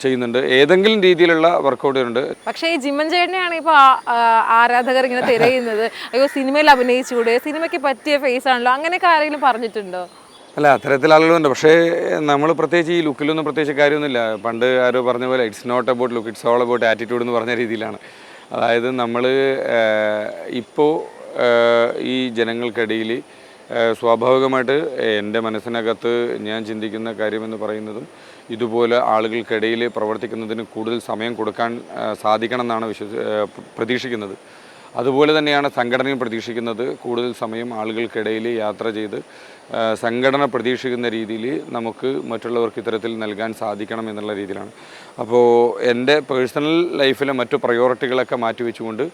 ചെയ്യുന്നുണ്ട്. ഏതെങ്കിലും രീതിയിലുള്ള വർക്കൗട്ടുകളുണ്ട്. പക്ഷേ ഈ ജിമ്മൻ ചേട്ടനെയാണ് ഇപ്പോൾ ആരാധകർ ഇങ്ങനെ തിരയുന്നത്. അയ്യോ, സിനിമയിൽ അഭിനയിച്ചുകൂടെ, സിനിമയ്ക്ക് പറ്റിയ ഫേസ് ആണല്ലോ, അങ്ങനെയൊക്കെ ആരെങ്കിലും പറഞ്ഞിട്ടുണ്ടോ? അല്ല, അത്തരത്തിൽ ആളുകളുണ്ട്. പക്ഷേ നമ്മൾ പ്രത്യേകിച്ച് ഈ ലുക്കിലൊന്നും പ്രത്യേകിച്ച് കാര്യമൊന്നുമില്ല. പണ്ട് ആരോ പറഞ്ഞ പോലെ it's not about look, it's all about attitude എന്ന് പറഞ്ഞ രീതിയിലാണ്. അതായത് നമ്മൾ ഇപ്പോൾ ഈ ജനങ്ങൾക്കിടയിൽ സ്വാഭാവികമായിട്ട് എൻ്റെ മനസ്സിനകത്ത് ഞാൻ ചിന്തിക്കുന്ന കാര്യമെന്ന് പറയുന്നതും ഇതുപോലെ ആളുകൾക്കിടയിൽ പ്രവർത്തിക്കുന്നതിന് കൂടുതൽ സമയം കൊടുക്കാൻ സാധിക്കണം എന്നാണ് പ്രതീക്ഷിക്കുന്നത്. അതുപോലെ തന്നെയാണ് സംഘടനയും പ്രതീക്ഷിക്കുന്നത്. കൂടുതൽ സമയം ആളുകൾക്കിടയിൽ യാത്ര ചെയ്ത് സംഘടന പ്രതീക്ഷിക്കുന്ന രീതിയിൽ നമുക്ക് മറ്റുള്ളവർക്ക് ഇത്തരത്തിൽ നൽകാൻ സാധിക്കണം എന്നുള്ള രീതിയിലാണ്. അപ്പോൾ എൻ്റെ പേഴ്സണൽ ലൈഫിലെ മറ്റു പ്രയോറിറ്റികളൊക്കെ മാറ്റിവെച്ചുകൊണ്ട്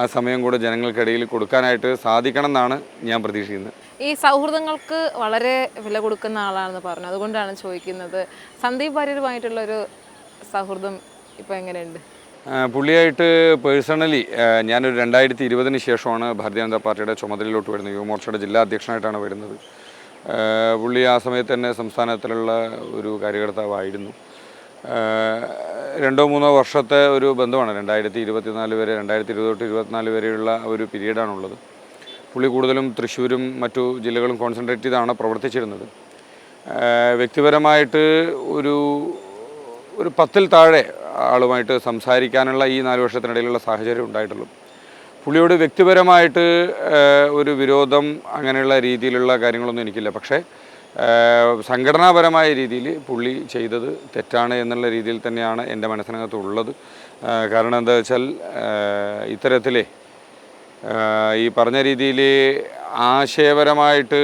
ആ സമയം കൂടെ ജനങ്ങൾക്കിടയിൽ കൊടുക്കാനായിട്ട് സാധിക്കണം എന്നാണ് ഞാൻ പ്രതീക്ഷിക്കുന്നത്. ഈ സൗഹൃദങ്ങൾക്ക് വളരെ വില കൊടുക്കുന്ന ആളാണെന്ന് പറഞ്ഞു, അതുകൊണ്ടാണ് ചോദിക്കുന്നത്. സന്ദീപ് വാര്യരുമായിട്ടുള്ളൊരു സൗഹൃദം ഇപ്പോൾ എങ്ങനെയുണ്ട്? പുള്ളിയായിട്ട് പേഴ്സണലി ഞാനൊരു 2020 ശേഷമാണ് ഭാരതീയ ജനതാ പാർട്ടിയുടെ ചുമതലയിലോട്ട് വരുന്നത്. യുവമോർച്ചയുടെ ജില്ലാ അധ്യക്ഷനായിട്ടാണ് വരുന്നത്. പുള്ളി ആ സമയത്ത് തന്നെ സംസ്ഥാനത്തിലുള്ള ഒരു കാര്യകർത്താവായിരുന്നു. 2-3 വർഷത്തെ ഒരു ബന്ധമാണ്. 2024 വരെ 2020-24 വരെയുള്ള ഒരു പീരീഡാണുള്ളത്. പുള്ളി കൂടുതലും തൃശ്ശൂരും മറ്റു ജില്ലകളും കോൺസെൻട്രേറ്റ് ചെയ്താണ് പ്രവർത്തിച്ചിരുന്നത്. വ്യക്തിപരമായിട്ട് ഒരു 10-ൽ താഴെ ആളുമായിട്ട് സംസാരിക്കാനുള്ള ഈ 4 വർഷത്തിനിടയിലുള്ള സാഹചര്യം ഉണ്ടായിട്ടുള്ളൂ. പുള്ളിയോട് വ്യക്തിപരമായിട്ട് ഒരു വിരോധം അങ്ങനെയുള്ള രീതിയിലുള്ള കാര്യങ്ങളൊന്നും എനിക്കില്ല. പക്ഷേ സംഘടനാപരമായ രീതിയിൽ പുള്ളി ചെയ്തത് തെറ്റാണ് എന്നുള്ള രീതിയിൽ തന്നെയാണ് എൻ്റെ മനസ്സിനകത്ത് ഉള്ളത്. കാരണം എന്താ വെച്ചാൽ ഇത്തരത്തിലെ ഈ പറഞ്ഞ രീതിയിൽ ആശയപരമായിട്ട്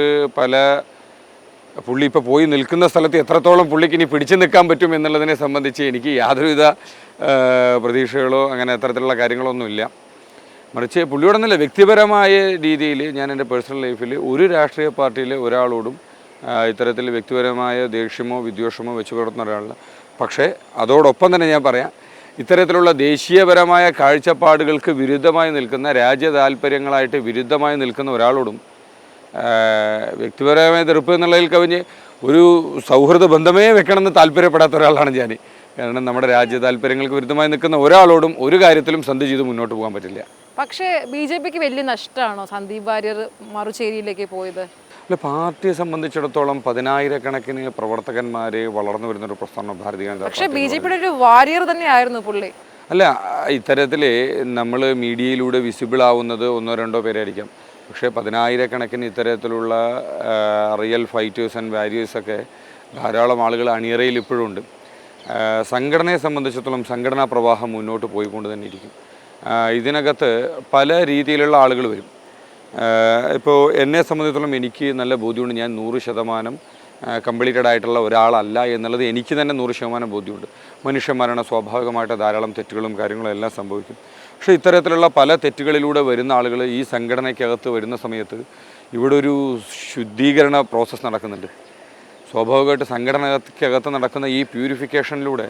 പുള്ളി ഇപ്പോൾ പോയി നിൽക്കുന്ന സ്ഥലത്ത് എത്രത്തോളം പുള്ളിക്ക് ഇനി പിടിച്ചു നിൽക്കാൻ പറ്റും എന്നുള്ളതിനെ സംബന്ധിച്ച് എനിക്ക് യാതൊരുവിധ പ്രതീക്ഷകളോ അങ്ങനെ അത്തരത്തിലുള്ള കാര്യങ്ങളൊന്നുമില്ല. മറിച്ച് പുള്ളിയോടൊന്നുമില്ല, വ്യക്തിപരമായ രീതിയിൽ ഞാൻ എൻ്റെ പേഴ്സണൽ ലൈഫിൽ ഒരു രാഷ്ട്രീയ പാർട്ടിയിലെ ഒരാളോടും ഇത്തരത്തിൽ വ്യക്തിപരമായ ദേഷ്യമോ വിദ്വേഷമോ വെച്ച് പുലർത്തുന്ന ഒരാളല്ല. പക്ഷേ അതോടൊപ്പം തന്നെ ഞാൻ പറയാം, ഇത്തരത്തിലുള്ള ദേശീയപരമായ കാഴ്ചപ്പാടുകൾക്ക് വിരുദ്ധമായി നിൽക്കുന്ന, രാജ്യ താല്പര്യങ്ങളായിട്ട് വിരുദ്ധമായി നിൽക്കുന്ന ഒരാളോടും വ്യക്തിപരമായ എതിർപ്പ് എന്നുള്ളതിൽ കവിഞ്ഞ് ഒരു സൗഹൃദ ബന്ധമേ വെക്കണമെന്ന് താല്പര്യപ്പെടാത്ത ഒരാളാണ് ഞാൻ. കാരണം നമ്മുടെ രാജ്യ താല്പര്യങ്ങൾക്ക് വിരുദ്ധമായി നിൽക്കുന്ന ഒരാളോടും ഒരു കാര്യത്തിലും സന്ധി ചെയ്ത് മുന്നോട്ട് പോകാൻ പറ്റില്ല. പക്ഷേ BJPക്ക് വലിയ നഷ്ടമാണോ സന്ദീപ് വാര്യർ മറുചേരിയിലേക്ക് പോയത്? അല്ല, പാർട്ടിയെ സംബന്ധിച്ചിടത്തോളം 10,000-കണക്കിന് പ്രവർത്തകന്മാർ വളർന്നു വരുന്നൊരു പ്രസ്ഥാനം ഭാരതീയ ജനതാ പാർട്ടി. പക്ഷേ BJPയുടെ ഒരു വാരിയർ തന്നെയായിരുന്നു പുള്ളി. അല്ല, ഇത്തരത്തിൽ നമ്മൾ മീഡിയയിലൂടെ വിസിബിൾ ആവുന്നത് 1-2 പേരായിരിക്കാം. പക്ഷേ 10,000-കണക്കിന് ഇത്തരത്തിലുള്ള റിയൽ ഫൈറ്റേഴ്സ് ആൻഡ് വാരിയേഴ്സൊക്കെ ധാരാളം ആളുകൾ അണിയറയിൽ ഇപ്പോഴും ഉണ്ട്. സംഘടനയെ സംബന്ധിച്ചിടത്തോളം സംഘടനാ പ്രവാഹം മുന്നോട്ട് പോയിക്കൊണ്ട് തന്നെ ഇരിക്കും. ഇതിനകത്ത് പല രീതിയിലുള്ള ആളുകൾ വരും. ഇപ്പോൾ എന്നെ സംബന്ധിച്ചിടത്തോളം എനിക്ക് നല്ല ബോധ്യമുണ്ട്, ഞാൻ 100% കംപ്ലീറ്റഡ് ആയിട്ടുള്ള ഒരാളല്ല എന്നുള്ളത് എനിക്ക് തന്നെ 100% ബോധ്യമുണ്ട്. മനുഷ്യന്മാരാണ്, സ്വാഭാവികമായിട്ട് ധാരാളം തെറ്റുകളും കാര്യങ്ങളും എല്ലാം സംഭവിക്കും. പക്ഷേ ഇത്തരത്തിലുള്ള പല തെറ്റുകളിലൂടെ വരുന്ന ആളുകൾ ഈ സംഘടനയ്ക്കകത്ത് വരുന്ന സമയത്ത് ഇവിടെ ഒരു ശുദ്ധീകരണ പ്രോസസ്സ് നടക്കുന്നുണ്ട്. സ്വാഭാവികമായിട്ട് സംഘടനയ്ക്കകത്ത് നടക്കുന്ന ഈ പ്യൂരിഫിക്കേഷനിലൂടെ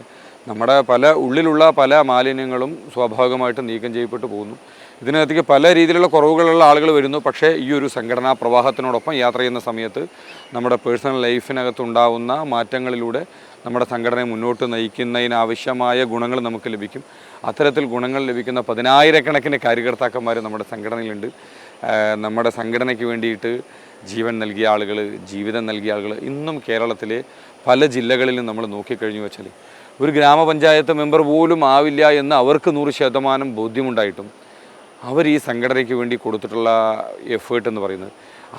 നമ്മുടെ ഉള്ളിലുള്ള പല മാലിന്യങ്ങളും സ്വാഭാവികമായിട്ട് നീക്കം ചെയ്യപ്പെട്ടു പോകുന്നു. ഇതിനകത്തേക്ക് പല രീതിയിലുള്ള കുറവുകളുള്ള ആളുകൾ വരുന്നു. പക്ഷേ ഈ ഒരു സംഘടനാ പ്രവാഹത്തിനോടൊപ്പം യാത്ര ചെയ്യുന്ന സമയത്ത് നമ്മുടെ പേഴ്സണൽ ലൈഫിനകത്തുണ്ടാവുന്ന മാറ്റങ്ങളിലൂടെ നമ്മുടെ സംഘടനയെ മുന്നോട്ട് നയിക്കുന്നതിനാവശ്യമായ ഗുണങ്ങൾ നമുക്ക് ലഭിക്കും. അത്തരത്തിൽ ഗുണങ്ങൾ ലഭിക്കുന്ന 10,000-കണക്കിന് കാര്യകർത്താക്കന്മാർ നമ്മുടെ സംഘടനയിലുണ്ട്. നമ്മുടെ സംഘടനയ്ക്ക് വേണ്ടിയിട്ട് ജീവൻ നൽകിയ ആളുകൾ, ജീവിതം നൽകിയ ആളുകൾ ഇന്നും കേരളത്തിലെ പല ജില്ലകളിലും നമ്മൾ നോക്കിക്കഴിഞ്ഞു വെച്ചാൽ ഒരു ഗ്രാമപഞ്ചായത്ത് മെമ്പർ പോലും ആവില്ല എന്ന് അവർക്ക് 100% ബോധ്യമുണ്ടായിട്ടും അവർ ഈ സംഘടനയ്ക്ക് വേണ്ടി കൊടുത്തിട്ടുള്ള എഫേർട്ട് എന്ന് പറയുന്നത്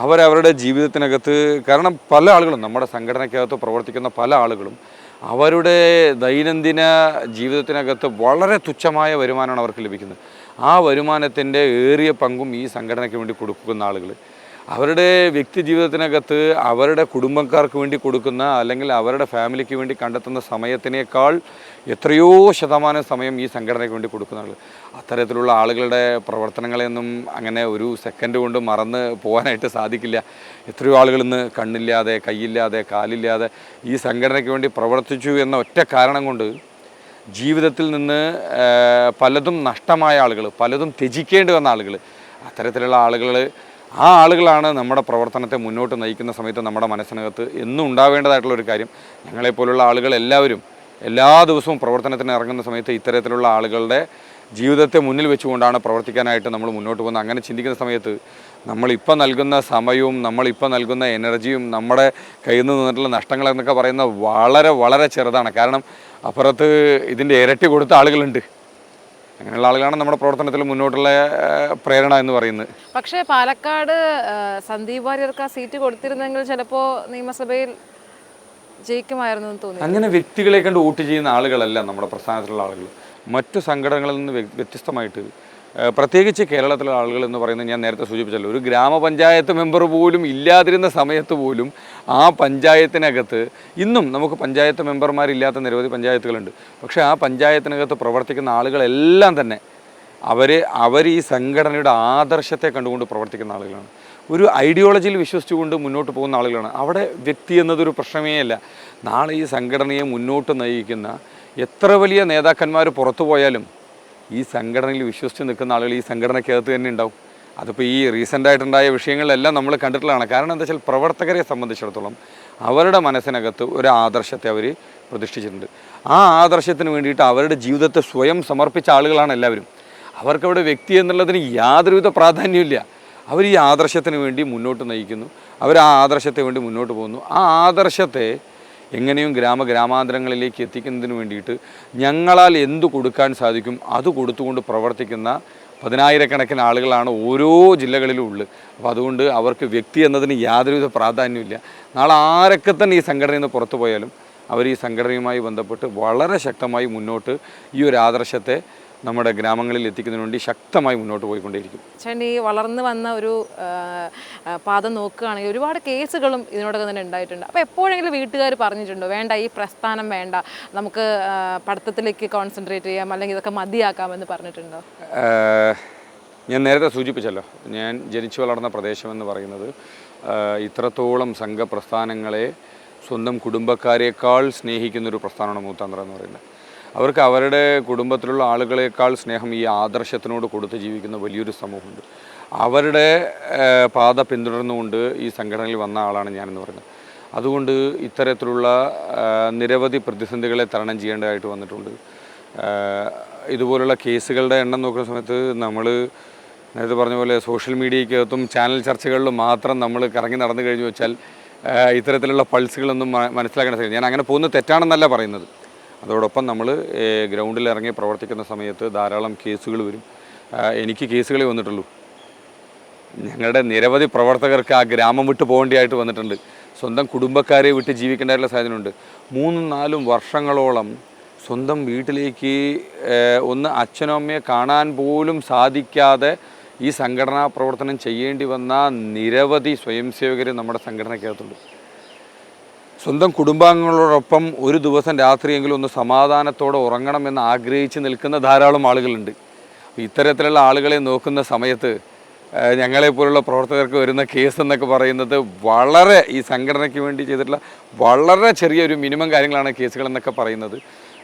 അവരവരുടെ ജീവിതത്തിനകത്ത്, കാരണം പല ആളുകളും നമ്മുടെ സംഘടനയ്ക്കകത്ത് പ്രവർത്തിക്കുന്ന പല ആളുകളും അവരുടെ ദൈനംദിന ജീവിതത്തിനകത്ത് വളരെ തുച്ഛമായ വരുമാനമാണ് അവർക്ക് ലഭിക്കുന്നത്. ആ വരുമാനത്തിൻ്റെ ഏറിയ പങ്കും ഈ സംഘടനയ്ക്ക് വേണ്ടി കൊടുക്കുന്ന ആളുകൾ അവരുടെ വ്യക്തി ജീവിതത്തിനകത്ത് അവരുടെ കുടുംബക്കാർക്ക് വേണ്ടി കൊടുക്കുന്ന, അല്ലെങ്കിൽ അവരുടെ ഫാമിലിക്ക് വേണ്ടി കണ്ടെത്തുന്ന സമയത്തിനേക്കാൾ എത്രയോ ശതമാനം സമയം ഈ സംഘടനയ്ക്ക് വേണ്ടി കൊടുക്കുന്ന ആളുകൾ. അത്തരത്തിലുള്ള ആളുകളുടെ പ്രവർത്തനങ്ങളെയൊന്നും അങ്ങനെ ഒരു സെക്കൻഡ് കൊണ്ട് മറന്ന് പോകാനായിട്ട് സാധിക്കില്ല. എത്രയോ ആളുകൾ ഇന്ന് കണ്ണില്ലാതെ, കൈയില്ലാതെ, കാലില്ലാതെ ഈ സംഘടനയ്ക്ക് വേണ്ടി പ്രവർത്തിച്ചു എന്ന ഒറ്റ കാരണം കൊണ്ട് ജീവിതത്തിൽ നിന്ന് പലതും നഷ്ടമായ ആളുകൾ, പലതും ത്യജിക്കേണ്ടി വന്ന ആളുകൾ, അത്തരത്തിലുള്ള ആ ആളുകളാണ് നമ്മുടെ പ്രവർത്തനത്തെ മുന്നോട്ട് നയിക്കുന്ന സമയത്ത് നമ്മുടെ മനസ്സിനകത്ത് എന്നും ഉണ്ടാവേണ്ടതായിട്ടുള്ളൊരു കാര്യം. ഞങ്ങളെപ്പോലുള്ള ആളുകൾ എല്ലാവരും എല്ലാ ദിവസവും പ്രവർത്തനത്തിന് ഇറങ്ങുന്ന സമയത്ത് ഇത്തരത്തിലുള്ള ആളുകളുടെ ജീവിതത്തെ മുന്നിൽ വെച്ചുകൊണ്ടാണ് പ്രവർത്തിക്കാനായിട്ട് നമ്മൾ മുന്നോട്ട് പോകുന്നത്. അങ്ങനെ ചിന്തിക്കുന്ന സമയത്ത് നമ്മളിപ്പോൾ നൽകുന്ന സമയവും നമ്മളിപ്പോൾ നൽകുന്ന എനർജിയും നമ്മുടെ കയ്യിൽ നിന്ന് നിന്നിട്ടുള്ള നഷ്ടങ്ങളെന്നൊക്കെ പറയുന്നത് വളരെ വളരെ ചെറുതാണ്. കാരണം അപ്പുറത്ത് ഇതിൻ്റെ ഇരട്ടി കൊടുത്ത ആളുകളുണ്ട്. അങ്ങനെയുള്ള ആളുകളാണ് നമ്മുടെ പ്രവർത്തനത്തിൽ മുന്നോട്ടുള്ള പ്രേരണ എന്ന് പറയുന്നത്. പക്ഷേ പാലക്കാട് സന്ദീപ് വാര്യർക്ക് ആ സീറ്റ് കൊടുത്തിരുന്നെങ്കിൽ ചിലപ്പോൾ നിയമസഭയിൽ ജയിക്കുമായിരുന്നു എന്ന് തോന്നി. അങ്ങനെ വ്യക്തികളെ കണ്ട് വോട്ട് ചെയ്യുന്ന ആളുകളല്ല നമ്മുടെ പ്രസ്ഥാനത്തിലുള്ള ആളുകൾ. മറ്റു സംഘടനകളിൽ നിന്ന് വ്യത്യസ്തമായിട്ട് പ്രത്യേകിച്ച് കേരളത്തിലെ ആളുകൾ എന്ന് പറയുന്നത് ഞാൻ നേരത്തെ സൂചിപ്പിച്ചല്ലോ, ഒരു ഗ്രാമപഞ്ചായത്ത് മെമ്പർ പോലും ഇല്ലാതിരുന്ന സമയത്ത് പോലും ആ പഞ്ചായത്തിനകത്ത് ഇന്നും നമുക്ക് പഞ്ചായത്ത് മെമ്പർമാരില്ലാത്ത നിരവധി പഞ്ചായത്തുകളുണ്ട്. പക്ഷേ ആ പഞ്ചായത്തിനകത്ത് പ്രവർത്തിക്കുന്ന ആളുകളെല്ലാം തന്നെ അവർ ഈ സംഘടനയുടെ ആദർശത്തെ കണ്ടുകൊണ്ട് പ്രവർത്തിക്കുന്ന ആളുകളാണ്. ഒരു ഐഡിയോളജിയിൽ വിശ്വസിച്ചുകൊണ്ട് മുന്നോട്ട് പോകുന്ന ആളുകളാണ്. അവിടെ വ്യക്തി എന്നതൊരു പ്രശ്നമേ അല്ല. നാളെ ഈ സംഘടനയെ മുന്നോട്ട് നയിക്കുന്ന എത്ര വലിയ നേതാക്കന്മാർ പുറത്തു പോയാലും ഈ സംഘടനയിൽ വിശ്വസിച്ച് നിൽക്കുന്ന ആളുകൾ ഈ സംഘടനയ്ക്കകത്ത് തന്നെ ഉണ്ടാവും. അതിപ്പോൾ ഈ റീസെൻ്റായിട്ടുണ്ടായ വിഷയങ്ങളിലെല്ലാം നമ്മൾ കണ്ടിട്ടുള്ളതാണ്. കാരണം എന്താ വെച്ചാൽ പ്രവർത്തകരെ സംബന്ധിച്ചിടത്തോളം അവരുടെ മനസ്സിനകത്ത് ഒരു ആദർശത്തെ അവർ പ്രതിഷ്ഠിച്ചിട്ടുണ്ട്. ആ ആദർശത്തിന് വേണ്ടിയിട്ട് അവരുടെ ജീവിതത്തെ സ്വയം സമർപ്പിച്ച ആളുകളാണ് എല്ലാവരും. അവർക്കവിടെ വ്യക്തി എന്നുള്ളതിന് യാതൊരുവിധ പ്രാധാന്യമില്ല. അവർ ഈ ആദർശത്തിന് വേണ്ടി മുന്നോട്ട് നയിക്കുന്നു, അവർ ആ ആദർശത്തെ വേണ്ടി മുന്നോട്ട് പോകുന്നു. ആ ആദർശത്തെ എങ്ങനെയും ഗ്രാമാന്തരങ്ങളിലേക്ക് എത്തിക്കുന്നതിന് വേണ്ടിയിട്ട് ഞങ്ങളാൽ എന്തു കൊടുക്കാൻ സാധിക്കും അത് കൊടുത്തുകൊണ്ട് പ്രവർത്തിക്കുന്ന 10,000-കണക്കിന് ആളുകളാണ് ഓരോ ജില്ലകളിലും ഉള്ളത്. അപ്പോൾ അതുകൊണ്ട് അവർക്ക് വ്യക്തി എന്നതിന് യാതൊരുവിധ പ്രാധാന്യമില്ല. നാളെ ആരൊക്കെ തന്നെ ഈ സംഘടനയിൽ നിന്ന് പുറത്തു പോയാലും അവർ ഈ സംഘടനയുമായി ബന്ധപ്പെട്ട് വളരെ ശക്തമായി മുന്നോട്ട് ഈ ഒരു ആദർശത്തെ നമ്മുടെ ഗ്രാമങ്ങളിൽ എത്തിക്കുന്നതിന് വേണ്ടി ശക്തമായി മുന്നോട്ട് പോയിക്കൊണ്ടേയിരിക്കും. ചേട്ടൻ ഈ വളർന്നു വന്ന ഒരു പാത നോക്കുകയാണെങ്കിൽ ഒരുപാട് കേസുകളും ഇതിനോടൊക്കെ തന്നെ ഉണ്ടായിട്ടുണ്ട്. അപ്പോൾ എപ്പോഴെങ്കിലും വീട്ടുകാർ പറഞ്ഞിട്ടുണ്ടോ വേണ്ട ഈ പ്രസ്ഥാനം വേണ്ട, നമുക്ക് പഠിത്തത്തിലേക്ക് കോൺസെൻട്രേറ്റ് ചെയ്യാം, അല്ലെങ്കിൽ ഇതൊക്കെ മതിയാക്കാമെന്ന് പറഞ്ഞിട്ടുണ്ടോ? ഞാൻ നേരത്തെ സൂചിപ്പിച്ചല്ലോ, ഞാൻ ജനിച്ചു വളർന്ന പ്രദേശമെന്ന് പറയുന്നത് ഇത്രത്തോളം സംഘപ്രസ്ഥാനങ്ങളെ സ്വന്തം കുടുംബക്കാരേക്കാൾ സ്നേഹിക്കുന്നൊരു പ്രസ്ഥാനമാണ് മൂത്താന്തറ എന്ന് പറയുന്നത്. അവർക്ക് അവരുടെ കുടുംബത്തിലുള്ള ആളുകളേക്കാൾ സ്നേഹം ഈ ആദർശത്തിനോട് കൊടുത്ത് ജീവിക്കുന്ന വലിയൊരു സമൂഹമുണ്ട്. അവരുടെ പാത പിന്തുടർന്നുകൊണ്ട് ഈ സംഘടനയിൽ വന്ന ആളാണ് ഞാനെന്ന് പറയുന്നത്. അതുകൊണ്ട് ഇത്തരത്തിലുള്ള നിരവധി പ്രതിസന്ധികളെ തരണം ചെയ്യേണ്ടതായിട്ട് വന്നിട്ടുണ്ട്. ഇതുപോലുള്ള കേസുകളുടെ എണ്ണം നോക്കുന്ന സമയത്ത് നമ്മൾ നേരത്തെ പറഞ്ഞ പോലെ സോഷ്യൽ മീഡിയയ്ക്കകത്തും ചാനൽ ചർച്ചകളിലും മാത്രം നമ്മൾ കറങ്ങി നടന്നു കഴിഞ്ഞു വെച്ചാൽ ഇത്തരത്തിലുള്ള പൾസുകളൊന്നും മനസ്സിലാക്കാൻ സാധിക്കും. ഞാൻ അങ്ങനെ പോകുന്നത് തെറ്റാണെന്നല്ല പറയുന്നത്. അതോടൊപ്പം നമ്മൾ ഗ്രൗണ്ടിൽ ഇറങ്ങി പ്രവർത്തിക്കുന്ന സമയത്ത് ധാരാളം കേസുകൾ വരും. എനിക്ക് കേസുകളെ വന്നിട്ടുള്ളൂ. ഞങ്ങളുടെ നിരവധി പ്രവർത്തകർക്ക് ആ ഗ്രാമം വിട്ട് പോകേണ്ടതായിട്ട് വന്നിട്ടുണ്ട്. സ്വന്തം കുടുംബക്കാരെ വിട്ട് ജീവിക്കേണ്ടതായിട്ടുള്ള സാഹചര്യമുണ്ട്. 3-4 വർഷങ്ങളോളം സ്വന്തം വീട്ടിലേക്ക് ഒന്ന് അച്ഛനും അമ്മയെ കാണാൻ പോലും സാധിക്കാതെ ഈ സംഘടനാ പ്രവർത്തനം ചെയ്യേണ്ടി വന്ന നിരവധി സ്വയം സേവകർ നമ്മുടെ സംഘടനയ്ക്കകത്തുണ്ട്. സ്വന്തം കുടുംബാംഗങ്ങളോടൊപ്പം ഒരു ദിവസം രാത്രിയെങ്കിലും ഒന്ന് സമാധാനത്തോടെ ഉറങ്ങണമെന്ന് ആഗ്രഹിച്ച് നിൽക്കുന്ന ധാരാളം ആളുകളുണ്ട്. ഇത്തരത്തിലുള്ള ആളുകളെ നോക്കുന്ന സമയത്ത് ഞങ്ങളെപ്പോലുള്ള പ്രവർത്തകർക്ക് വരുന്ന കേസ് എന്നൊക്കെ പറയുന്നത് വളരെ ഈ സംഘടനയ്ക്ക് വേണ്ടി ചെയ്തിട്ടുള്ള വളരെ ചെറിയൊരു മിനിമം കാര്യങ്ങളാണ് കേസുകളെന്നൊക്കെ പറയുന്നത്.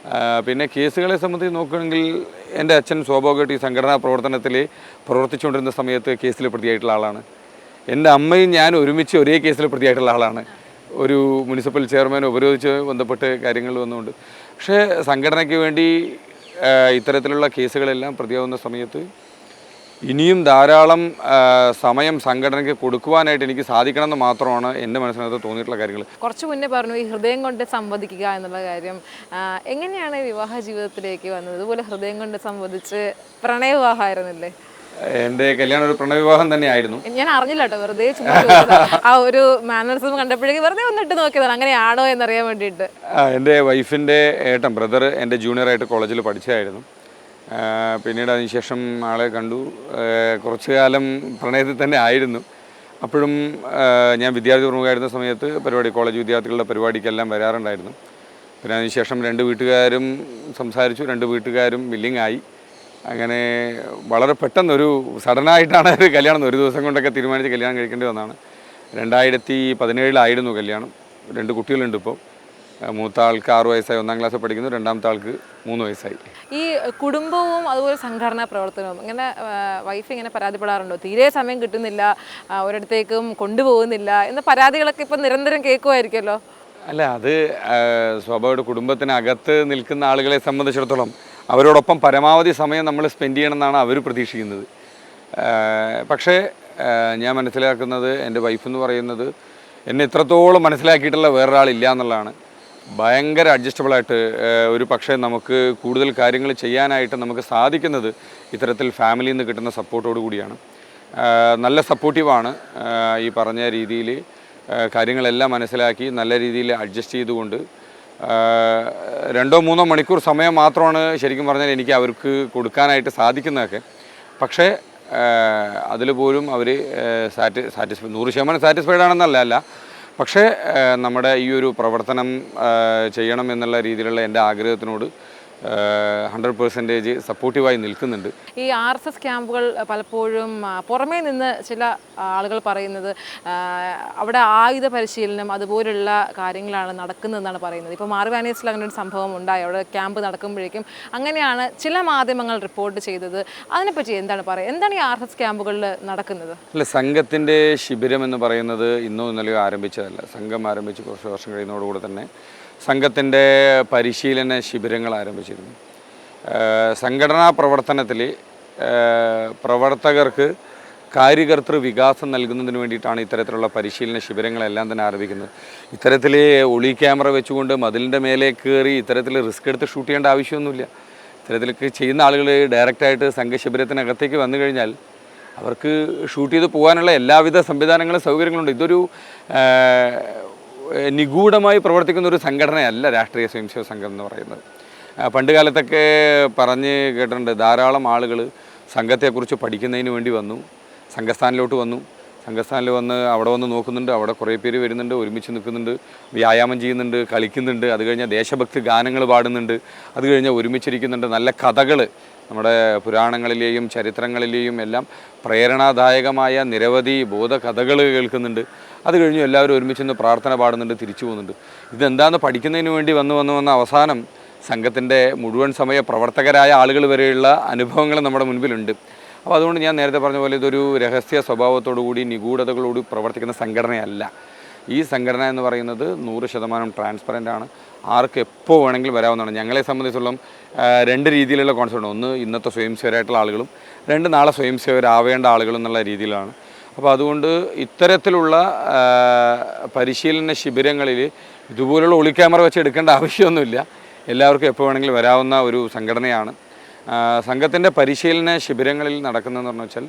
പിന്നെ കേസുകളെ സംബന്ധിച്ച് നോക്കുകയാണെങ്കിൽ എൻ്റെ അച്ഛൻ സ്വാഭാവികമായിട്ട് ഈ സംഘടനാ പ്രവർത്തനത്തിൽ പ്രവർത്തിച്ചുകൊണ്ടിരുന്ന സമയത്ത് കേസിൽ പ്രതിയായിട്ടുള്ള ആളാണ്. എൻ്റെ അമ്മയും ഞാൻ ഒരുമിച്ച് ഒരേ കേസിൽ പ്രതിയായിട്ടുള്ള ആളാണ്. ഒരു മുനിസിപ്പൽ ചെയർമാൻ ഉപരോധിച്ച് ബന്ധപ്പെട്ട് കാര്യങ്ങൾ വന്നുകൊണ്ട്. പക്ഷേ സംഘടനയ്ക്ക് വേണ്ടി ഇത്തരത്തിലുള്ള കേസുകളെല്ലാം പ്രതിയാവുന്ന സമയത്ത് ഇനിയും ധാരാളം സമയം സംഘടനയ്ക്ക് കൊടുക്കുവാനായിട്ട് എനിക്ക് സാധിക്കണമെന്ന് മാത്രമാണ് എൻ്റെ മനസ്സിനകത്ത് തോന്നിയിട്ടുള്ള കാര്യങ്ങൾ. കുറച്ച് മുന്നേ പറഞ്ഞു ഈ ഹൃദയം കൊണ്ട് സംവദിക്കുക എന്നുള്ള കാര്യം. എങ്ങനെയാണ് വിവാഹ ജീവിതത്തിലേക്ക് വന്നത്? ഇതുപോലെ ഹൃദയം കൊണ്ട് സംവദിച്ച് പ്രണയവിവാഹമായിരുന്നില്ലേ? എൻ്റെ കല്യാണം ഒരു പ്രണയവിവാഹം തന്നെയായിരുന്നു. ഞാൻ അറിഞ്ഞില്ല കേട്ടോ, വെറുതെ ആ ഒരു മാനറിസം കണ്ടപ്പോഴേക്കും വെറുതെ വന്നിട്ട് നോക്കിയതാണ് അങ്ങനെയാണോ എന്നറിയാൻ വേണ്ടിയിട്ട്. എൻ്റെ വൈഫിൻ്റെ ഏട്ടൻ ബ്രദർ എൻ്റെ ജൂനിയറായിട്ട് കോളേജിൽ പഠിച്ചതായിരുന്നു. പിന്നീട് അതിനുശേഷം ആളെ കണ്ടു. കുറച്ചു കാലം പ്രണയത്തിൽ തന്നെ ആയിരുന്നു. അപ്പോഴും ഞാൻ വിദ്യാർത്ഥി പ്രമുഖമായിരുന്ന സമയത്ത് കോളേജ് വിദ്യാർത്ഥികളുടെ പരിപാടിക്കെല്ലാം വരാറുണ്ടായിരുന്നു. പിന്നെ അതിനുശേഷം 2 വീട്ടുകാരും സംസാരിച്ചു, 2 വീട്ടുകാരും വില്ലിങ് ആയി. അങ്ങനെ വളരെ പെട്ടെന്നൊരു സഡനായിട്ടാണ് ഒരു കല്യാണം ഒരു ദിവസം കൊണ്ടൊക്കെ തീരുമാനിച്ച് കല്യാണം കഴിക്കേണ്ടി വന്നതാണ്. 2017 കല്യാണം. 2 കുട്ടികളുണ്ട് ഇപ്പോൾ. മൂത്ത ആൾക്ക് 6 വയസ്സായി, 1ാം ക്ലാസ്സിൽ പഠിക്കുന്നു. രണ്ടാമത്തെ ആൾക്ക് 3 വയസ്സായി. ഈ കുടുംബവും അതുപോലെ സംഘടനാ പ്രവർത്തനവും ഇങ്ങനെ വൈഫ് ഇങ്ങനെ പരാതിപ്പെടാറുണ്ടോ? തീരെ സമയം കിട്ടുന്നില്ല, ഒരിടത്തേക്കും കൊണ്ടുപോകുന്നില്ല എന്ന പരാതികളൊക്കെ ഇപ്പം നിരന്തരം കേൾക്കുമായിരിക്കുമല്ലോ. അല്ല, അത് സ്വാഭാവിക കുടുംബത്തിനകത്ത് നിൽക്കുന്ന ആളുകളെ സംബന്ധിച്ചിടത്തോളം അവരോടൊപ്പം പരമാവധി സമയം നമ്മൾ സ്പെൻഡ് ചെയ്യണമെന്നാണ് അവർ പ്രതീക്ഷിക്കുന്നത്. പക്ഷേ ഞാൻ മനസ്സിലാക്കുന്നത് എൻ്റെ വൈഫ് എന്ന് പറയുന്നത് എന്നെ ഇത്രത്തോളം മനസ്സിലാക്കിയിട്ടുള്ള വേറൊരാളില്ല എന്നുള്ളതാണ്. ഭയങ്കര അഡ്ജസ്റ്റബിളായിട്ട് ഒരു പക്ഷേ നമുക്ക് കൂടുതൽ കാര്യങ്ങൾ ചെയ്യാനായിട്ട് നമുക്ക് സാധിക്കുന്നത് ഇത്തരത്തിൽ ഫാമിലിയിൽ നിന്ന് കിട്ടുന്ന സപ്പോർട്ടോടു കൂടിയാണ്. നല്ല സപ്പോർട്ടീവാണ്. ഈ പറഞ്ഞ രീതിയിൽ കാര്യങ്ങളെല്ലാം മനസ്സിലാക്കി നല്ല രീതിയിൽ അഡ്ജസ്റ്റ് ചെയ്തുകൊണ്ട് 2-3 മണിക്കൂർ സമയം മാത്രമാണ് ശരിക്കും പറഞ്ഞാൽ എനിക്ക് അവർക്ക് കൊടുക്കാനായിട്ട് സാധിക്കുന്നതൊക്കെ. പക്ഷേ അതിൽ പോലും അവർ 100% സാറ്റിസ്ഫൈഡ് ആണെന്നല്ല, പക്ഷേ നമ്മുടെ ഈ ഒരു പ്രവർത്തനം ചെയ്യണം എന്നുള്ള രീതിയിലുള്ള എൻ്റെ ആഗ്രഹത്തിനോട് 100% സപ്പോർട്ടീവായി നിൽക്കുന്നുണ്ട്. ഈ RSS ക്യാമ്പുകൾ പലപ്പോഴും പുറമേ നിന്ന് ചില ആളുകൾ പറയുന്നത് അവിടെ ആയുധ പരിശീലനം അതുപോലുള്ള കാര്യങ്ങളാണ് നടക്കുന്നതെന്നാണ് പറയുന്നത്. ഇപ്പോൾ മാർവാനീസിൽ അങ്ങനെ ഒരു സംഭവം ഉണ്ടായി. അവിടെ ക്യാമ്പ് നടക്കുമ്പോഴേക്കും അങ്ങനെയാണ് ചില മാധ്യമങ്ങൾ റിപ്പോർട്ട് ചെയ്തത്. അതിനെപ്പറ്റി എന്താണ് പറയുക? എന്താണ് ഈ RSS ക്യാമ്പുകളിൽ നടക്കുന്നത്? അല്ല, സംഘത്തിൻ്റെ ശിബിരം എന്ന് പറയുന്നത് ഇന്നോ ഇന്നലെയോ ആരംഭിച്ചതല്ല. സംഘം ആരംഭിച്ച് കുറച്ച് വർഷം കഴിയുന്നതോടുകൂടി തന്നെ സംഘത്തിൻ്റെ പരിശീലന ശിബിരങ്ങൾ ആരംഭിച്ചിരുന്നു. സംഘടനാ പ്രവർത്തനത്തിൽ പ്രവർത്തകർക്ക് കാര്യകർത്തൃ വികാസം നൽകുന്നതിന് വേണ്ടിയിട്ടാണ് ഇത്തരത്തിലുള്ള പരിശീലന ശിബിരങ്ങളെല്ലാം തന്നെ ആരംഭിക്കുന്നത്. ഇത്തരത്തിൽ ഒളി ക്യാമറ വെച്ചുകൊണ്ട് മതിലിൻ്റെ മേലെ കയറി ഇത്തരത്തിൽ റിസ്ക് എടുത്ത് ഷൂട്ട് ചെയ്യേണ്ട ആവശ്യമൊന്നുമില്ല. ഇത്തരത്തിലൊക്കെ ചെയ്യുന്ന ആളുകൾ ഡയറക്റ്റായിട്ട് സംഘശിബിരത്തിനകത്തേക്ക് വന്നു കഴിഞ്ഞാൽ അവർക്ക് ഷൂട്ട് ചെയ്ത് പോകാനുള്ള എല്ലാവിധ സംവിധാനങ്ങളും സൗകര്യങ്ങളുണ്ട്. ഇതൊരു നിഗൂഢമായി പ്രവർത്തിക്കുന്ന ഒരു സംഘടനയല്ല രാഷ്ട്രീയ സ്വയംസേവക സംഘം എന്ന് പറയുന്നത്. പണ്ട് കാലത്തൊക്കെ പറഞ്ഞ് കേട്ടിട്ടുണ്ട്, ധാരാളം ആളുകൾ സംഘത്തെക്കുറിച്ച് പഠിക്കുന്നതിന് വേണ്ടി വന്നു, സംഘസ്ഥാനിലോട്ട് വന്നു. സംഘസ്ഥാനിൽ വന്ന് അവിടെ വന്ന് നോക്കുന്നുണ്ട്. അവിടെ കുറേ പേര് വരുന്നുണ്ട്, ഒരുമിച്ച് നിൽക്കുന്നുണ്ട്, വ്യായാമം ചെയ്യുന്നുണ്ട്, കളിക്കുന്നുണ്ട്. അത് കഴിഞ്ഞാൽ ദേശഭക്തി ഗാനങ്ങൾ പാടുന്നുണ്ട്. അത് കഴിഞ്ഞാൽ ഒരുമിച്ചിരിക്കുന്നുണ്ട്. നല്ല കഥകൾ, നമ്മുടെ പുരാണങ്ങളിലെയും ചരിത്രങ്ങളിലെയും എല്ലാം പ്രേരണാദായകമായ നിരവധി ബോധകഥകൾ കേൾക്കുന്നുണ്ട്. അത് കഴിഞ്ഞു എല്ലാവരും ഒരുമിച്ച് നിന്ന് പ്രാർത്ഥന പാടുന്നുണ്ട്, തിരിച്ചു പോകുന്നുണ്ട്. ഇതെന്താണെന്ന് പഠിക്കുന്നതിന് വേണ്ടി വന്ന് അവസാനം സംഘത്തിൻ്റെ മുഴുവൻ സമയ പ്രവർത്തകരായ ആളുകൾ വരെയുള്ള അനുഭവങ്ങൾ നമ്മുടെ മുൻപിലുണ്ട്. അപ്പോൾ അതുകൊണ്ട് ഞാൻ നേരത്തെ പറഞ്ഞ പോലെ ഇതൊരു രഹസ്യ സ്വഭാവത്തോടു കൂടി നിഗൂഢതകളോട് പ്രവർത്തിക്കുന്ന സംഘടനയല്ല. ഈ സംഘടന എന്ന് പറയുന്നത് 100% ട്രാൻസ്പെറൻ്റ് ആണ്. ആർക്ക് എപ്പോൾ വേണമെങ്കിലും വരാവുന്നതാണ്. ഞങ്ങളെ സംബന്ധിച്ചിടത്തോളം 2 രീതിയിലുള്ള കോൺസെപ്റ്റ്. ഒന്ന്, ഇന്നത്തെ സ്വയം സേവരായിട്ടുള്ള ആളുകളും, 2, നാളെ സ്വയം സേവരാവേണ്ട ആളുകളും എന്നുള്ള രീതിയിലാണ്. അപ്പോൾ അതുകൊണ്ട് ഇത്തരത്തിലുള്ള പരിശീലന ശിബിരങ്ങളിൽ ഇതുപോലുള്ള ഒളിക്യാമറ വെച്ച് എടുക്കേണ്ട ആവശ്യമൊന്നുമില്ല. എല്ലാവർക്കും എപ്പോൾ വേണമെങ്കിലും വരാവുന്ന ഒരു സംഘടനയാണ്. സംഘത്തിൻ്റെ പരിശീലന ശിബിരങ്ങളിൽ നടക്കുന്നതെന്ന് വെച്ചാൽ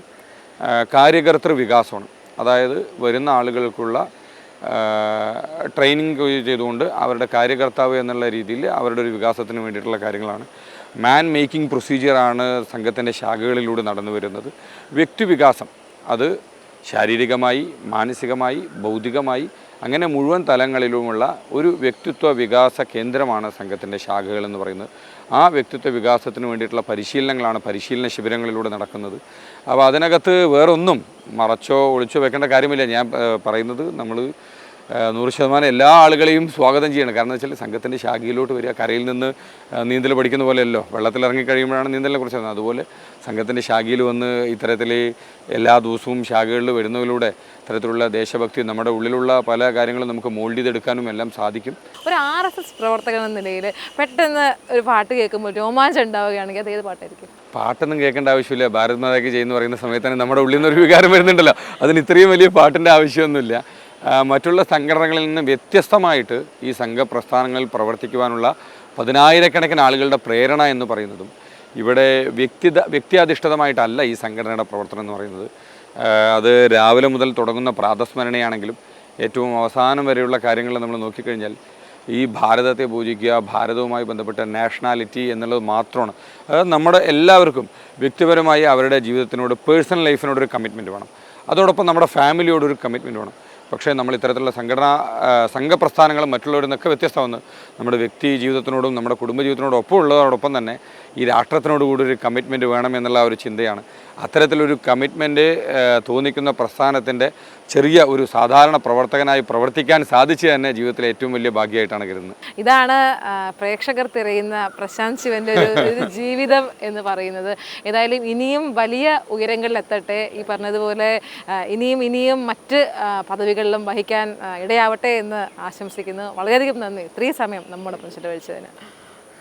കാര്യകർത്തൃ വികാസമാണ്. അതായത് വരുന്ന ആളുകൾക്കുള്ള ട്രെയിനിങ് ചെയ്തുകൊണ്ട് അവരുടെ കാര്യകർത്താവ് എന്നുള്ള രീതിയിൽ അവരുടെ ഒരു വികാസത്തിന് വേണ്ടിയിട്ടുള്ള കാര്യങ്ങളാണ്. മാൻ മേക്കിംഗ് പ്രൊസീജിയറാണ് സംഘത്തിൻ്റെ ശാഖകളിലൂടെ നടന്നു വരുന്നത്. വ്യക്തിവികാസം അത് ശാരീരികമായി, മാനസികമായി, ബൗദ്ധികമായി അങ്ങനെ മുഴുവൻ തലങ്ങളിലുമുള്ള ഒരു വ്യക്തിത്വ വികാസ കേന്ദ്രമാണ് സംഘത്തിൻ്റെ ശാഖകൾ എന്ന് പറയുന്നത്. ആ വ്യക്തിത്വ വികാസത്തിന് വേണ്ടിയിട്ടുള്ള പരിശീലനങ്ങളാണ് പരിശീലന ശിബിരങ്ങളിലൂടെ നടക്കുന്നത്. അപ്പോൾ അതിനകത്ത് വേറൊന്നും മറച്ചോ ഒളിച്ചോ വെക്കേണ്ട കാര്യമില്ല. ഞാൻ പറയുന്നത് നമ്മൾ 100% എല്ലാ ആളുകളെയും സ്വാഗതം ചെയ്യണം. കാരണം എന്ന് വെച്ചാൽ സംഘത്തിൻ്റെ ശാഖയിലോട്ട് വരിക, കരയിൽ നിന്ന് നീന്തൽ പഠിക്കുന്ന പോലെയല്ലോ, വെള്ളത്തിലിറങ്ങി കഴിയുമ്പോഴാണ് നീന്തലിനെ കുറിച്ച് അറിയുന്നത്. അതുപോലെ സംഘത്തിൻ്റെ ശാഖയിൽ വന്ന് ഇത്തരത്തിൽ എല്ലാ ദിവസവും ശാഖകളിൽ വരുന്നതിലൂടെ ഇത്തരത്തിലുള്ള ദേശഭക്തി നമ്മുടെ ഉള്ളിലുള്ള പല കാര്യങ്ങളും നമുക്ക് മോൾഡ് ചെയ്തെടുക്കാനും എല്ലാം സാധിക്കും. ഒരു RSS പ്രവർത്തകൻ എന്ന നിലയിൽ പെട്ടെന്ന് ഒരു പാട്ട് കേൾക്കുമ്പോൾ രോമാഞ്ചം ഉണ്ടാവുകയാണെങ്കിൽ അത് ഏത് പാട്ടായിരിക്കും? പാട്ടൊന്നും കേൾക്കേണ്ട ആവശ്യമില്ല. ഭാരത് മാതാ കി ജയ് എന്ന് പറയുന്ന സമയത്താണ് നമ്മുടെ ഉള്ളിൽ നിന്നൊരു വികാരം വരുന്നുണ്ടല്ലോ. അതിന് ഇത്രയും വലിയ പാട്ടിൻ്റെ ആവശ്യമൊന്നുമില്ല. മറ്റുള്ള സംഘടനകളിൽ നിന്ന് വ്യത്യസ്തമായിട്ട് ഈ സംഘപ്രസ്ഥാനങ്ങളിൽ പ്രവർത്തിക്കുവാനുള്ള 10,000-കണക്കിന് ആളുകളുടെ പ്രേരണ എന്ന് പറയുന്നതും ഇവിടെ വ്യക്തിയധിഷ്ഠിതമായിട്ടല്ല ഈ സംഘടനയുടെ പ്രവർത്തനം എന്ന് പറയുന്നത്. അത് രാവിലെ മുതൽ തുടങ്ങുന്ന പ്രാതസ്മരണയാണെങ്കിലും ഏറ്റവും അവസാനം വരെയുള്ള കാര്യങ്ങൾ നമ്മൾ നോക്കിക്കഴിഞ്ഞാൽ ഈ ഭാരതത്തെ പൂജിക്കുക, ഭാരതവുമായി ബന്ധപ്പെട്ട നാഷണാലിറ്റി എന്നുള്ളത് മാത്രമാണ്. അത് നമ്മുടെ എല്ലാവർക്കും വ്യക്തിപരമായി അവരുടെ ജീവിതത്തിനോട്, പേഴ്സണൽ ലൈഫിനോടൊരു കമ്മിറ്റ്മെൻറ്റ് വേണം. അതോടൊപ്പം നമ്മുടെ ഫാമിലിയോടൊരു കമ്മിറ്റ്മെൻറ്റ് വേണം. പക്ഷേ നമ്മൾ ഇത്തരത്തിലുള്ള സംഘപ്രസ്ഥാനങ്ങളും മറ്റുള്ളവരിൽ നിന്നൊക്കെ വ്യത്യസ്തമെന്ന് നമ്മുടെ വ്യക്തി ജീവിതത്തിനോടും നമ്മുടെ കുടുംബജീവിതത്തിനോടും ഒപ്പം ഉള്ളതോടൊപ്പം തന്നെ ഈ രാഷ്ട്രത്തിനോട് കൂടി ഒരു കമ്മിറ്റ്മെൻറ്റ് വേണമെന്നുള്ള ഒരു ചിന്തയാണ്. അത്തരത്തിലൊരു കമ്മിറ്റ്മെൻറ്റ് തോന്നിക്കുന്ന പ്രസ്ഥാനത്തിൻ്റെ ചെറിയ ഒരു സാധാരണ പ്രവർത്തകനായി പ്രവർത്തിക്കാൻ സാധിച്ചു തന്നെ ജീവിതത്തിലെ ഏറ്റവും വലിയ ഭാഗ്യമായിട്ടാണ് കരുതുന്നത്. ഇതാണ് പ്രേക്ഷകർ തിരയുന്ന പ്രശാന്ത് ശിവൻ്റെ ഒരു ജീവിതം എന്ന് പറയുന്നത്. ഏതായാലും ഇനിയും വലിയ ഉയരങ്ങളിലെത്തട്ടെ. ഈ പറഞ്ഞതുപോലെ ഇനിയും മറ്റ് പദവികളിലും വഹിക്കാൻ ഇടയാവട്ടെ എന്ന് ആശംസിക്കുന്നു. വളരെയധികം നന്ദി ഇത്രയും സമയം നമ്മോടൊപ്പം ചിലവഴിച്ചതിന്.